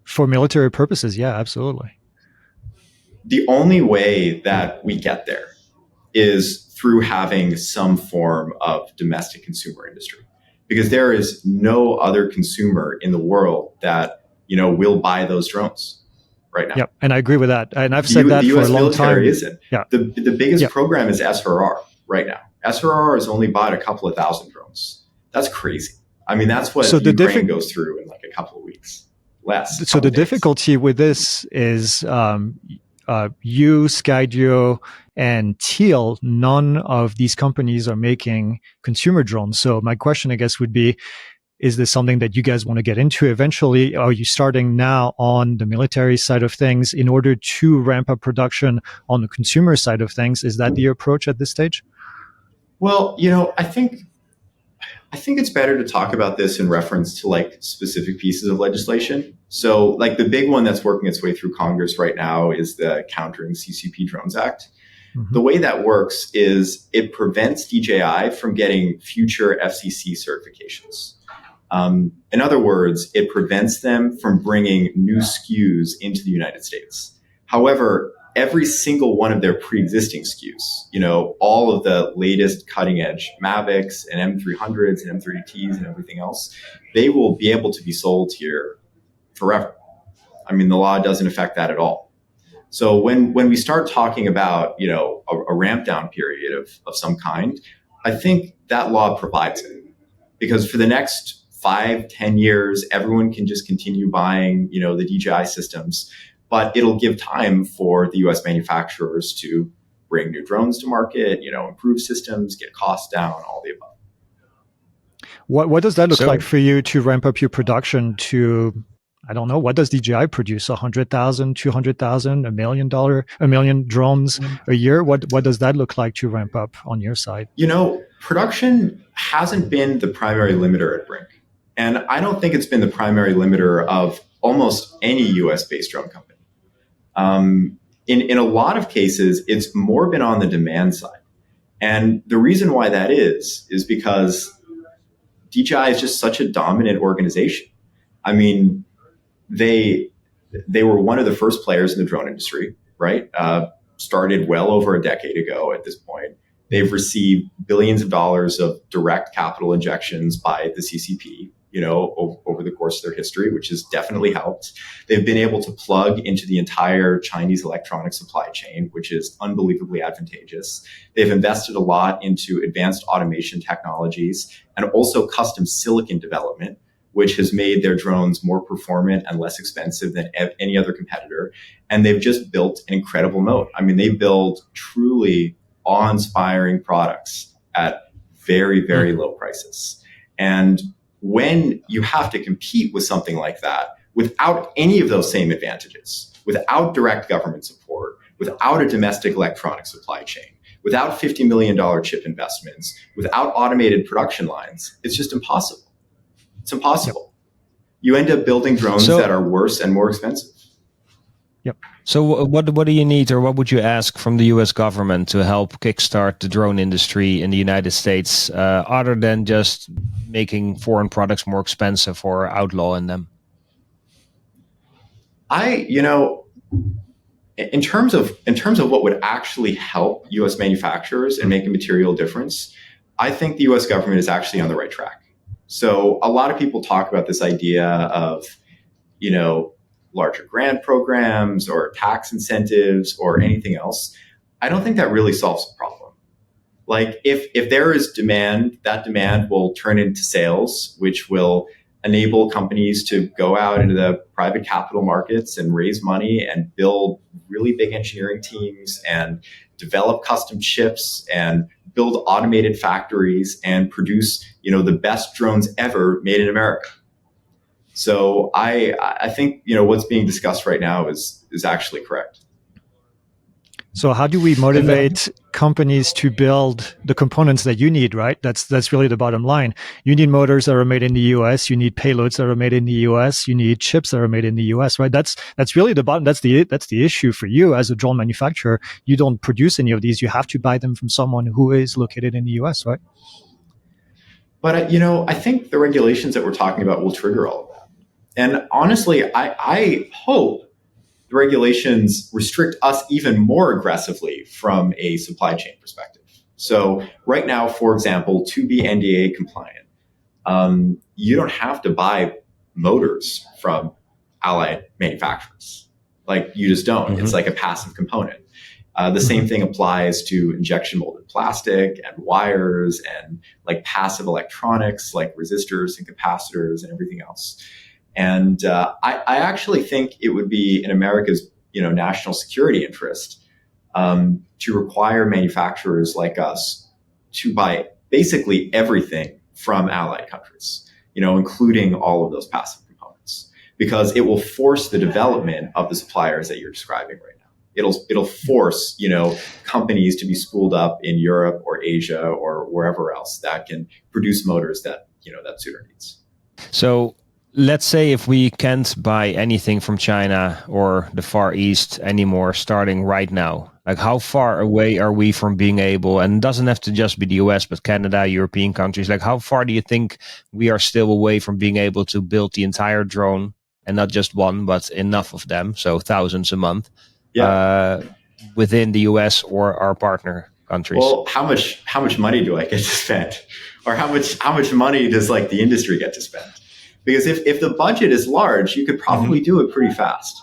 For military purposes, yeah, absolutely. The only way that we get there is through having some form of domestic consumer industry. Because there is no other consumer in the world that, will buy those drones right now. Yep, and I agree with that. And I've said that for a long time. Isn't. Yeah. The biggest program is SRR right now. SRR has only bought a couple of thousand drones. That's crazy. I mean, that's what Ukraine goes through in like a couple of weeks. Less. So the difficulty with this is you, Skydio, and Teal, none of these companies are making consumer drones. So my question, I guess, would be, is this something that you guys want to get into eventually? Are you starting now on the military side of things in order to ramp up production on the consumer side of things? Is that the approach at this stage? Well, I think it's better to talk about this in reference to like specific pieces of legislation. So like the big one that's working its way through Congress right now is the Countering CCP Drones Act. Mm-hmm. The way that works is it prevents DJI from getting future FCC certifications. In other words, it prevents them from bringing new SKUs into the United States. However, every single one of their pre-existing SKUs, all of the latest cutting edge Mavics and M300s and M30Ts and everything else, they will be able to be sold here forever. I mean, the law doesn't affect that at all. So when we start talking about, a ramp down period of some kind, I think that law provides it. Because for the next 5-10 years, everyone can just continue buying, the DJI systems, but it'll give time for the US manufacturers to bring new drones to market, improve systems, get costs down, all the above. What does that look like for you to ramp up your production to, I don't know, what does DJI produce? 100,000, 200,000, $1 million drones a year? What does that look like to ramp up on your side? Production hasn't been the primary limiter at BRINC. And I don't think it's been the primary limiter of almost any US-based drone company. In a lot of cases, it's more been on the demand side. And the reason why that is because DJI is just such a dominant organization. I mean, they were one of the first players in the drone industry, right? Started well over a decade ago at this point. They've received billions of dollars of direct capital injections by the CCP, over the course of their history, which has definitely helped. They've been able to plug into the entire Chinese electronic supply chain, which is unbelievably advantageous. They've invested a lot into advanced automation technologies and also custom silicon development, which has made their drones more performant and less expensive than any other competitor. And they've just built an incredible moat. I mean, they build truly awe-inspiring products at very, very low prices. And when you have to compete with something like that, without any of those same advantages, without direct government support, without a domestic electronic supply chain, without $50 million chip investments, without automated production lines, it's just impossible. It's impossible. You end up building drones that are worse and more expensive. Yep. So what do you need, or what would you ask from the US government to help kickstart the drone industry in the United States, other than just making foreign products more expensive or outlawing them? In terms of what would actually help US manufacturers and make a material difference, I think the US government is actually on the right track. So a lot of people talk about this idea of, larger grant programs or tax incentives or anything else. I don't think that really solves the problem. Like if there is demand, that demand will turn into sales, which will enable companies to go out into the private capital markets and raise money and build really big engineering teams and develop custom chips and build automated factories and produce, the best drones ever made in America. So I think, what's being discussed right now is actually correct. So how do we motivate companies to build the components that you need, right? That's really the bottom line. You need motors that are made in the US. You need payloads that are made in the US. You need chips that are made in the US, right? That's really the bottom. That's the issue for you as a drone manufacturer. You don't produce any of these. You have to buy them from someone who is located in the US, right? But, I think the regulations that we're talking about will trigger all of that. And honestly, I hope the regulations restrict us even more aggressively from a supply chain perspective. So right now, for example, to be NDAA compliant, you don't have to buy motors from allied manufacturers. Like you just don't. Mm-hmm. It's like a passive component. The same thing applies to injection molded plastic and wires and like passive electronics like resistors and capacitors and everything else. And I actually think it would be in America's national security interest to require manufacturers like us to buy basically everything from allied countries, including all of those passive components, because it will force the development of the suppliers that you're describing right now. It'll force companies to be spooled up in Europe or Asia or wherever else that can produce motors that that suit our needs. So let's say if we can't buy anything from China or the Far East anymore, starting right now, like how far away are we from being able, and it doesn't have to just be the US, but Canada, European countries, like how far do you think we are still away from being able to build the entire drone, and not just one, but enough of them, so thousands a month, within the US or our partner countries? Well, how much money do I get to spend? Or how much money does like the industry get to spend? Because if the budget is large, you could probably do it pretty fast.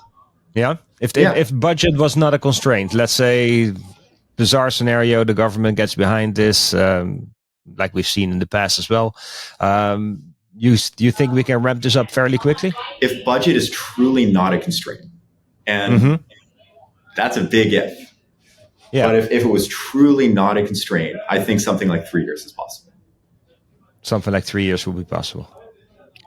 Yeah. If budget was not a constraint, let's say bizarre scenario, the government gets behind this, like we've seen in the past as well. Do you think we can ramp this up fairly quickly? If budget is truly not a constraint, and that's a big if. Yeah. But if it was truly not a constraint, I think something like 3 years is possible. Something like 3 years will be possible.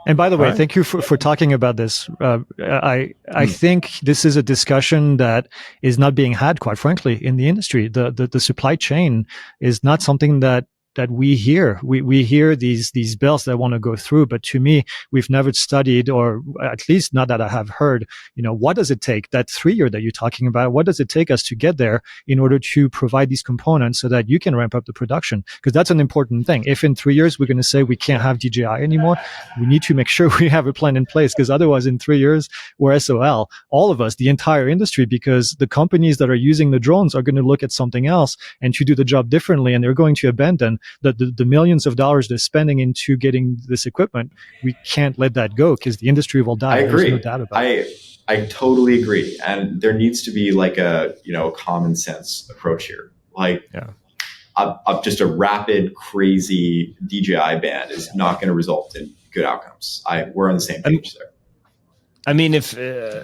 And by the way, thank you for talking about this. I think this is a discussion that is not being had, quite frankly, in the industry. The supply chain is not something that we hear. We hear these bills that want to go through, but to me, we've never studied, or at least not that I have heard, what does it take, that 3 year that you're talking about, what does it take us to get there in order to provide these components so that you can ramp up the production? Because that's an important thing. If in 3 years we're going to say we can't have DJI anymore, we need to make sure we have a plan in place, because otherwise in 3 years we're SOL, all of us, the entire industry, because the companies that are using the drones are going to look at something else and to do the job differently, and they're going to abandon the millions of dollars they're spending into getting this equipment. We can't let that go, because the industry will die. I agree. There's no doubt about it. I totally agree. And there needs to be like a, common sense approach here. Just a rapid, crazy DJI ban is not going to result in good outcomes. We're on the same page there. I mean, if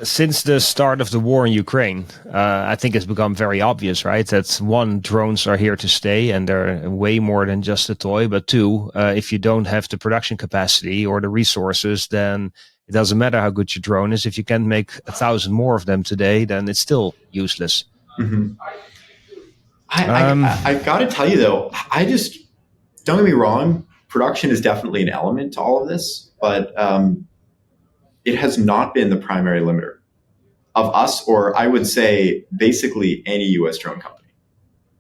since the start of the war in Ukraine, I think it's become very obvious, right? That one, drones are here to stay, and they're way more than just a toy. But two, if you don't have the production capacity or the resources, then it doesn't matter how good your drone is. If you can't make 1,000 more of them today, then it's still useless. Mm-hmm. I got to tell you though, don't get me wrong, production is definitely an element to all of this, but it has not been the primary limiter of us, or I would say basically any US drone company.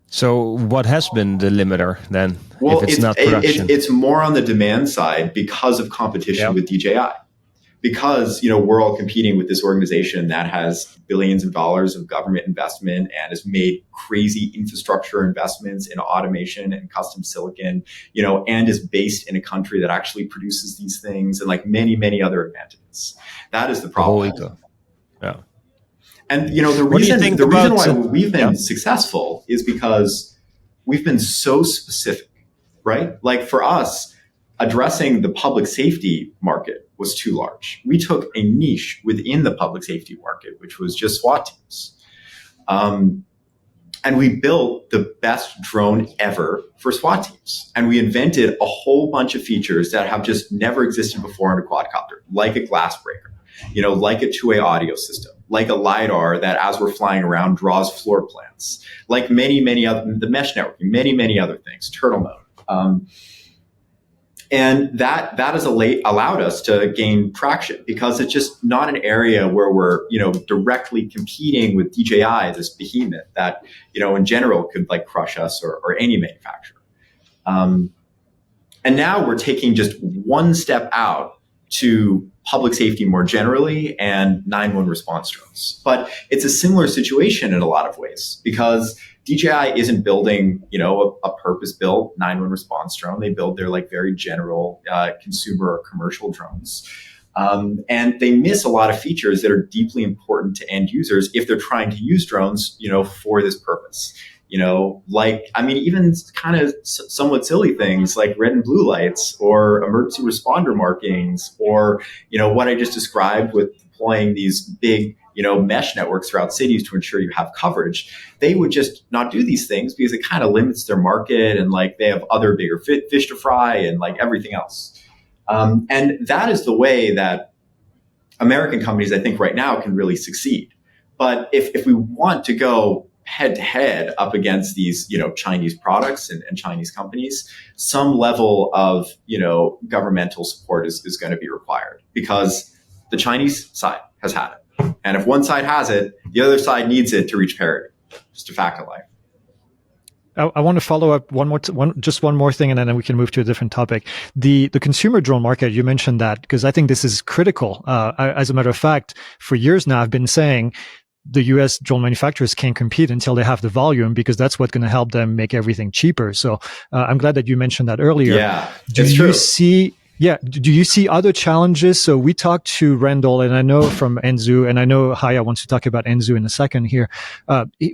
So what has been the limiter then? Well, if it's not production? It's more on the demand side because of competition with DJI. Because, we're all competing with this organization that has billions of dollars of government investment and has made crazy infrastructure investments in automation and custom silicon, and is based in a country that actually produces these things, and like many, many other advantages. That is the problem. Yeah. And, the reason why we've been successful is because we've been so specific, right? Like for us, addressing the public safety market was too large. We took a niche within the public safety market, which was just SWAT teams. And we built the best drone ever for SWAT teams. And we invented a whole bunch of features that have just never existed before in a quadcopter, like a glass breaker, like a two-way audio system, like a LiDAR that as we're flying around draws floor plans, like many, many other, the mesh networking, many, many other things, turtle mode. And that has allowed us to gain traction, because it's just not an area where we're, directly competing with DJI, this behemoth that, in general could like crush us or any manufacturer. And now we're taking just one step out to public safety more generally and 911 response drones. But it's a similar situation in a lot of ways, because DJI isn't building, a purpose-built 911 response drone. They build their like very general consumer or commercial drones. And they miss a lot of features that are deeply important to end users if they're trying to use drones, for this purpose. Even kind of somewhat silly things like red and blue lights or emergency responder markings, or, what I just described with deploying these big, mesh networks throughout cities to ensure you have coverage. They would just not do these things because it kind of limits their market, and like they have other bigger fish to fry and like everything else. And that is the way that American companies, I think right now, can really succeed. But if we want to go head to head up against these, Chinese products and Chinese companies, some level of, governmental support is going to be required, because the Chinese side has had it. And if one side has it, the other side needs it to reach parity. Just a fact of life. I want to follow up one more thing, and then we can move to a different topic. The consumer drone market, you mentioned that, because I think this is critical. As a matter of fact, for years now, I've been saying the US drone manufacturers can't compete until they have the volume, because that's what's going to help them make everything cheaper. So I'm glad that you mentioned that earlier. Yeah, Do you see Yeah. Do you see other challenges? So we talked to Randall, and I know from Enzu, and I know Haya wants to talk about Enzu in a second here.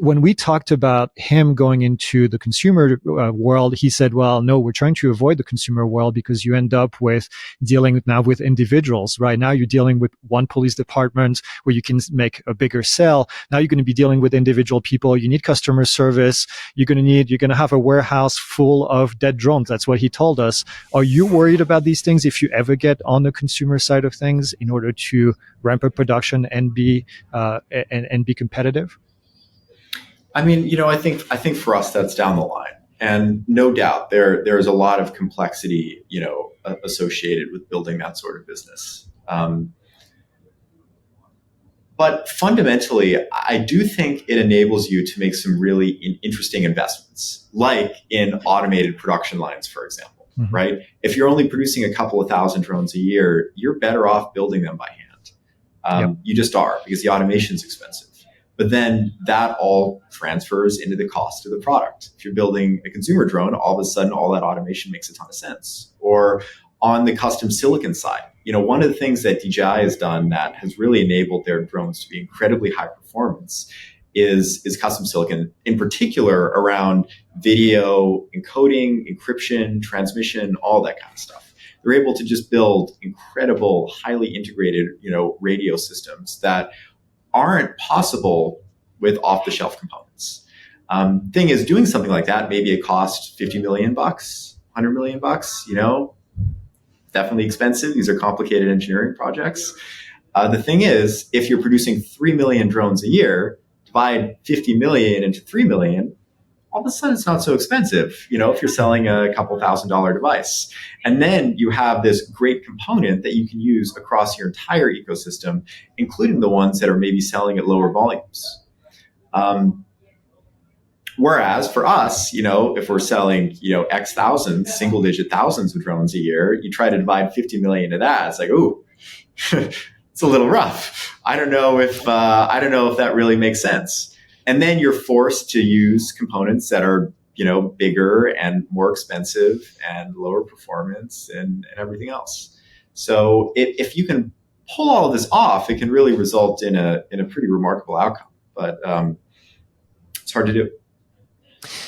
When we talked about him going into the consumer world, he said, well, no, we're trying to avoid the consumer world because you end up with dealing now with individuals. Right now, you're dealing with one police department where you can make a bigger sale. Now you're going to be dealing with individual people. You need customer service. You're going to have a warehouse full of dead drones. That's what he told us. Are you worried about these things if you ever get on the consumer side of things in order to ramp up production and be competitive? I mean, I think for us that's down the line, and no doubt there's a lot of complexity, associated with building that sort of business. But fundamentally, I do think it enables you to make some really interesting investments, like in automated production lines, for example, mm-hmm. right? If you're only producing a couple of thousand drones a year, you're better off building them by hand. Yep. You just are, because the automation is expensive. But then that all transfers into the cost of the product. If you're building a consumer drone, all of a sudden, all that automation makes a ton of sense. Or on the custom silicon side, one of the things that DJI has done that has really enabled their drones to be incredibly high performance is custom silicon, in particular around video encoding, encryption, transmission, all that kind of stuff. They're able to just build incredible, highly integrated, radio systems that aren't possible with off-the-shelf components. Thing is, doing something like that, maybe it costs $50 million, $100 million, definitely expensive. These are complicated engineering projects. The thing is, if you're producing 3 million drones a year, divide 50 million into 3 million, all of a sudden it's not so expensive, if you're selling a couple $1,000 device. And then you have this great component that you can use across your entire ecosystem, including the ones that are maybe selling at lower volumes. Whereas for us, if we're selling, X thousands, single digit thousands of drones a year, you try to divide 50 million of that. It's like, ooh, it's a little rough. I don't know if that really makes sense. And then you're forced to use components that are, bigger and more expensive and lower performance and everything else. So if you can pull all of this off, it can really result in a pretty remarkable outcome. But it's hard to do.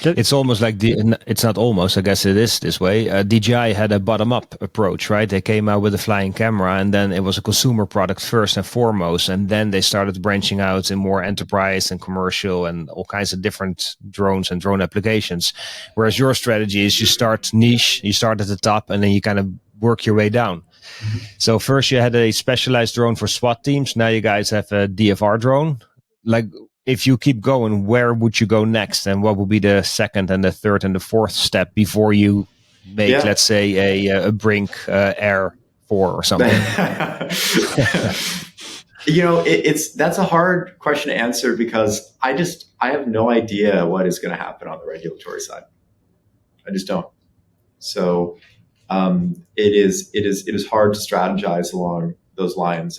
It's almost like it's not almost, I guess it is this way. DJI had a bottom-up approach, right? They came out with a flying camera, and then it was a consumer product first and foremost, and then they started branching out in more enterprise and commercial and all kinds of different drones and drone applications. Whereas your strategy is you start niche, you start at the top, and then you kind of work your way down. Mm-hmm. So first you had a specialized drone for SWAT teams. Now you guys have a DFR drone. Like, if you keep going, where would you go next? And what would be the second and the third and the fourth step before you make, let's say, a BRINC Air 4 or something? That's a hard question to answer because I have no idea what is going to happen on the regulatory side. I just don't. So it is hard to strategize along those lines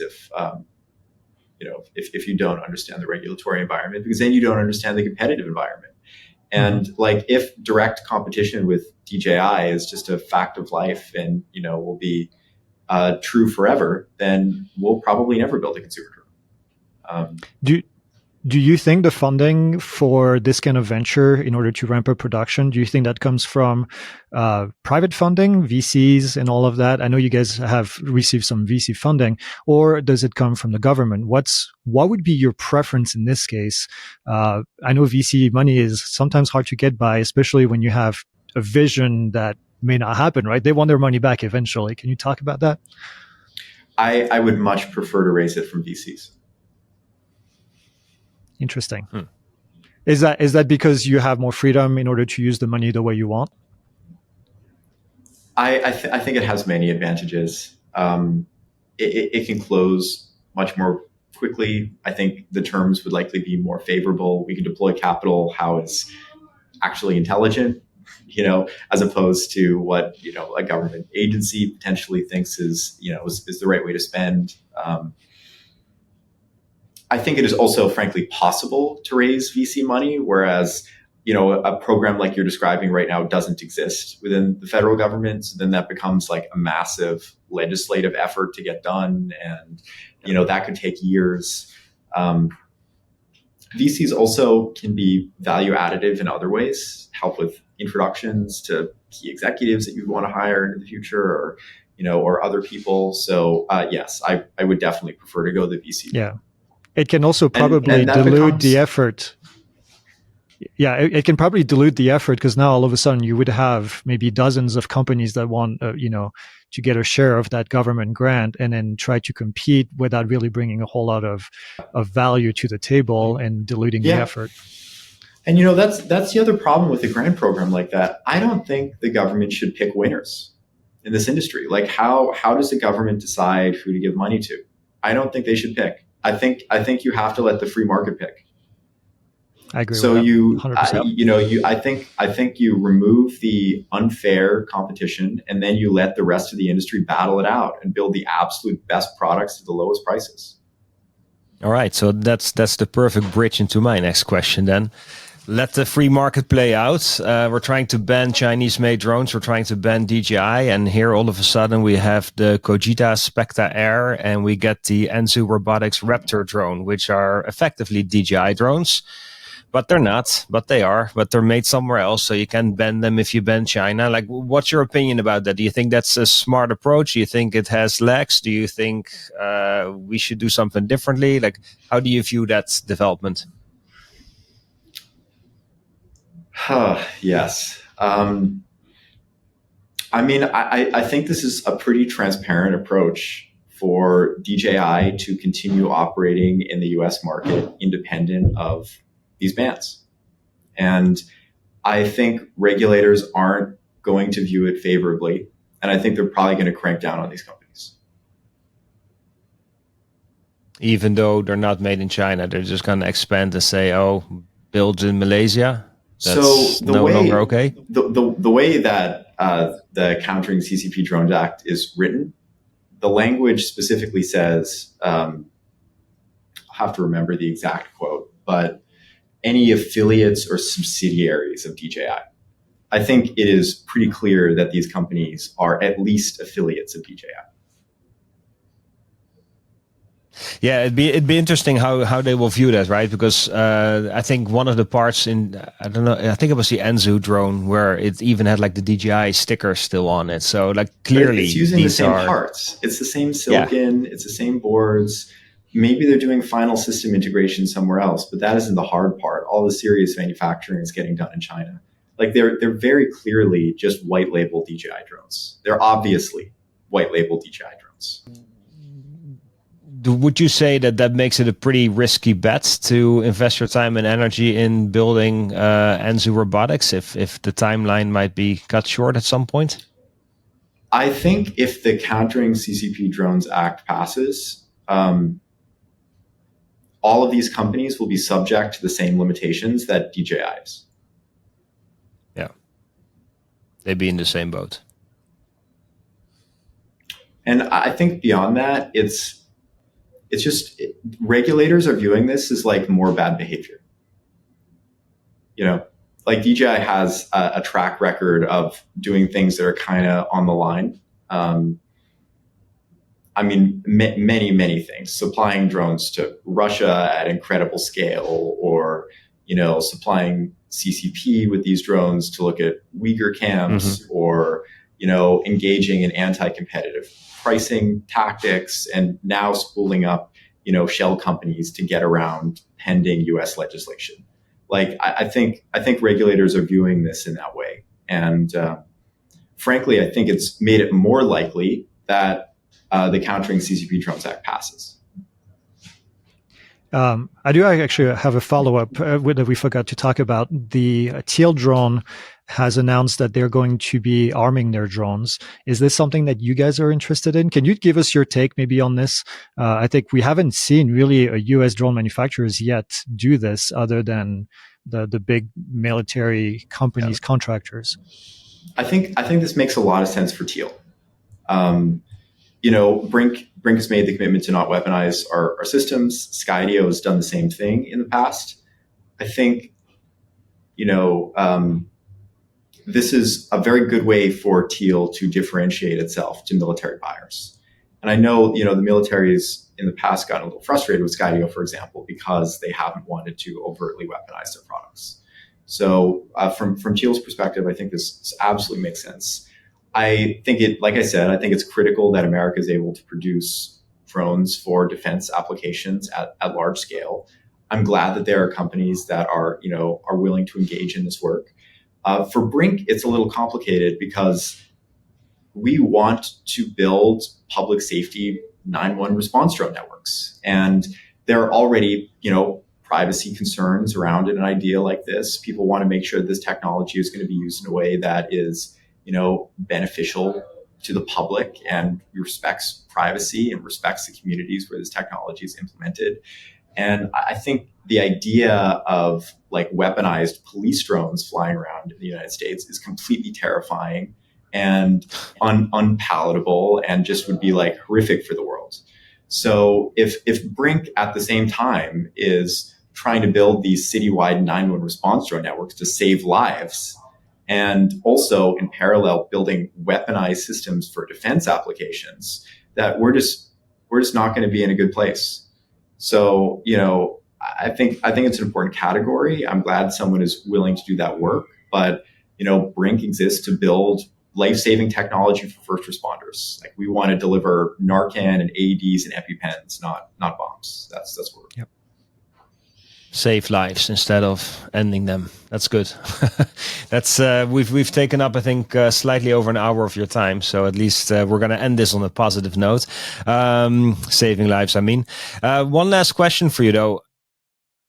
if you don't understand the regulatory environment, because then you don't understand the competitive environment. And if direct competition with DJI is just a fact of life and, will be true forever, then we'll probably never build a consumer drone. Do you think the funding for this kind of venture in order to ramp up production, do you think that comes from private funding, VCs and all of that? I know you guys have received some VC funding, or does it come from the government? What would be your preference in this case? I know VC money is sometimes hard to get by, especially when you have a vision that may not happen, right? They want their money back eventually. Can you talk about that? I would much prefer to raise it from VCs. Interesting. Is that because you have more freedom in order to use the money the way you want? I think it has many advantages. It can close much more quickly. I think the terms would likely be more favorable. We can deploy capital how it's actually intelligent, as opposed to what a government agency potentially thinks is the right way to spend. I think it is also, frankly, possible to raise VC money, whereas a program like you're describing right now doesn't exist within the federal government. So then that becomes like a massive legislative effort to get done. And, that could take years. VCs also can be value additive in other ways, help with introductions to key executives that you want to hire into the future, or other people. So yes, I would definitely prefer to go the VC. Yeah. It can also probably and dilute the effort. Yeah, it can probably dilute the effort, because now all of a sudden you would have maybe dozens of companies that want, to get a share of that government grant, and then try to compete without really bringing a whole lot of value to the table and diluting the effort. And that's the other problem with a grant program like that. I don't think the government should pick winners in this industry. Like how does the government decide who to give money to? I don't think they should pick. I think you have to let the free market pick. I agree. So with that, you, 100%. I think you remove the unfair competition, and then you let the rest of the industry battle it out and build the absolute best products at the lowest prices. All right, so that's the perfect bridge into my next question then. Let the free market play out. We're trying to ban Chinese-made drones. We're trying to ban DJI, and here all of a sudden we have the Kojita Spectre Air, and we get the Anzu Robotics Raptor drone, which are effectively DJI drones. But they're not, but they are, but they're made somewhere else. So you can ban them if you ban China. Like, what's your opinion about that? Do you think that's a smart approach? Do you think it has legs? Do you think we should do something differently? Like, how do you view that development? Yes. I think this is a pretty transparent approach for DJI to continue operating in the US market independent of these bans. And I think regulators aren't going to view it favorably. And I think they're probably going to crank down on these companies. Even though they're not made in China, they're just going to expand and say, oh, built in Malaysia. That's no longer okay. The way that the Countering CCP Drones Act is written, the language specifically says, I'll have to remember the exact quote, but any affiliates or subsidiaries of DJI. I think it is pretty clear that these companies are at least affiliates of DJI. Yeah, it'd be interesting how they will view that, right? Because I think one of the parts I don't know, I think it was the Anzu drone where it even had like the DJI sticker still on it. So like clearly it's using the same parts. It's the same silicon. Yeah. It's the same boards. Maybe they're doing final system integration somewhere else, but that isn't the hard part. All the serious manufacturing is getting done in China. Like they're very clearly just white label DJI drones. They're obviously white label DJI drones. Would you say that makes it a pretty risky bet to invest your time and energy in building Anzu Robotics if the timeline might be cut short at some point? I think if the Countering CCP Drones Act passes, all of these companies will be subject to the same limitations that DJI is. Yeah. They'd be in the same boat. And I think beyond that, it's just regulators are viewing this as like more bad behavior. Like DJI has a track record of doing things that are kind of on the line. Many things, supplying drones to Russia at incredible scale, or, supplying CCP with these drones to look at Uyghur camps, or, engaging in anti-competitive pricing tactics, and now spooling up, shell companies to get around pending US legislation. Like, I think regulators are viewing this in that way. And frankly, I think it's made it more likely that the Countering CCP Drones Act passes. I do actually have a follow-up that we forgot to talk about. The Teal drone has announced that they're going to be arming their drones. Is this something that you guys are interested in? Can you give us your take maybe on this? I think we haven't seen really a US drone manufacturers yet do this other than the big military companies, contractors. I think this makes a lot of sense for Teal. BRINC has made the commitment to not weaponize our systems. Skydio has done the same thing in the past. I think this is a very good way for Teal to differentiate itself to military buyers. And I know, the military's in the past gotten a little frustrated with Skydio, for example, because they haven't wanted to overtly weaponize their products. So from Teal's perspective, I think this absolutely makes sense. I think like I said, I think it's critical that America is able to produce drones for defense applications at large scale. I'm glad that there are companies that are willing to engage in this work. For BRINC, it's a little complicated because we want to build public safety 911 response drone networks. And there are already, privacy concerns around an idea like this. People want to make sure that this technology is going to be used in a way that is, beneficial to the public and respects privacy and respects the communities where this technology is implemented. And I think the idea of like weaponized police drones flying around in the United States is completely terrifying and unpalatable and just would be like horrific for the world. So if BRINC at the same time is trying to build these citywide 911 response drone networks to save lives, and also in parallel building weaponized systems for defense applications, that we're just not going to be in a good place. So, I think it's an important category. I'm glad someone is willing to do that work, but BRINC exists to build life-saving technology for first responders. Like we want to deliver Narcan and AEDs and EpiPens, not bombs. That's what we're Yep. Save lives instead of ending them. That's good. That's we've taken up, I think, slightly over an hour of your time. So at least we're going to end this on a positive note. Saving lives, I mean. One last question for you, though.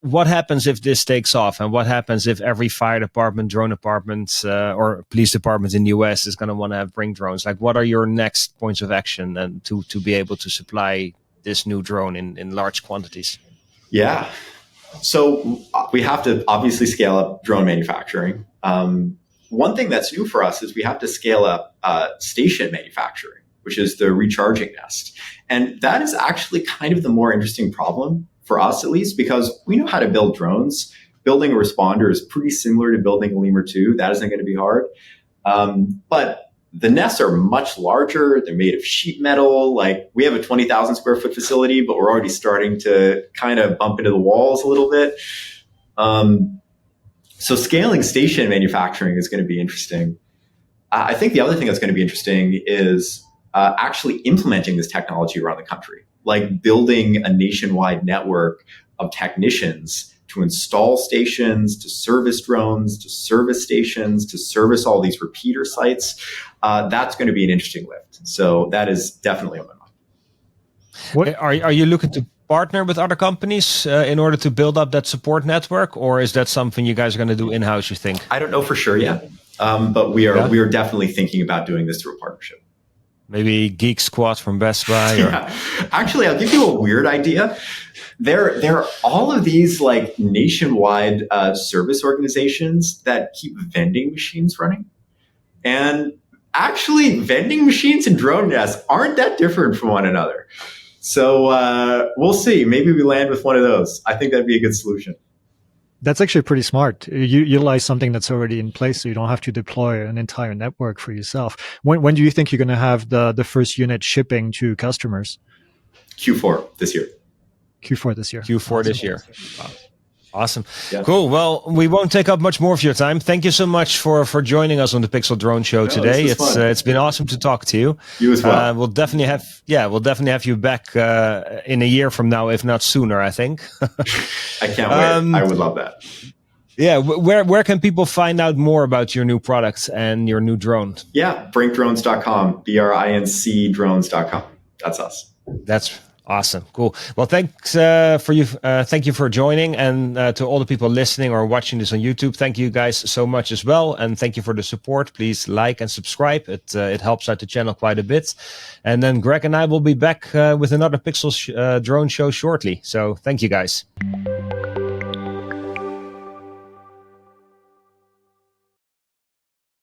What happens if this takes off, and what happens if every fire department, drone department, or police department in the US is going to want to have BRINC drones? Like, what are your next points of action and to be able to supply this new drone in large quantities? Yeah. So we have to obviously scale up drone manufacturing. One thing that's new for us is we have to scale up station manufacturing, which is the recharging nest. And that is actually kind of the more interesting problem for us, at least, because we know how to build drones. Building a responder is pretty similar to building a Lemur 2. That isn't going to be hard. But the nests are much larger. They're made of sheet metal. Like we have a 20,000 square foot facility, but we're already starting to kind of bump into the walls a little bit. So scaling station manufacturing is going to be interesting. I think the other thing that's going to be interesting is actually implementing this technology around the country, like building a nationwide network of technicians to install stations, to service drones, to service stations, to service all these repeater sites. That's going to be an interesting lift. So that is definitely on my mind. What are you looking to partner with other companies in order to build up that support network, or is that something you guys are going to do in-house, you think? I don't know for sure yet, but we are definitely thinking about doing this through a partnership. Maybe Geek Squad from Best Buy? Or... Yeah. Actually, I'll give you a weird idea. There are all of these like nationwide service organizations that keep vending machines running. And actually, vending machines and drone nests aren't that different from one another. So we'll see. Maybe we land with one of those. I think that'd be a good solution. That's actually pretty smart. You utilize something that's already in place, so you don't have to deploy an entire network for yourself. When do you think you're going to have the first unit shipping to customers? Q4 this year. Q4 this year. Q4 this year. Wow. Awesome. Yeah. Cool. Well, we won't take up much more of your time. Thank you so much for joining us on the PiXL Drone Show today. It's been awesome to talk to you. You as well. We'll definitely have you back in a year from now, if not sooner, I think. I can't wait. I would love that. Yeah. Where can people find out more about your new product and your new drone? Yeah. BRINCdrones.com, BRINC drones.com. That's us. That's awesome. Cool. Well, thanks for you. Thank you for joining, and to all the people listening or watching this on YouTube, thank you guys so much as well, and thank you for the support. Please like and subscribe. It helps out the channel quite a bit. And then Greg and I will be back with another PiXL Drone Show shortly. So thank you guys.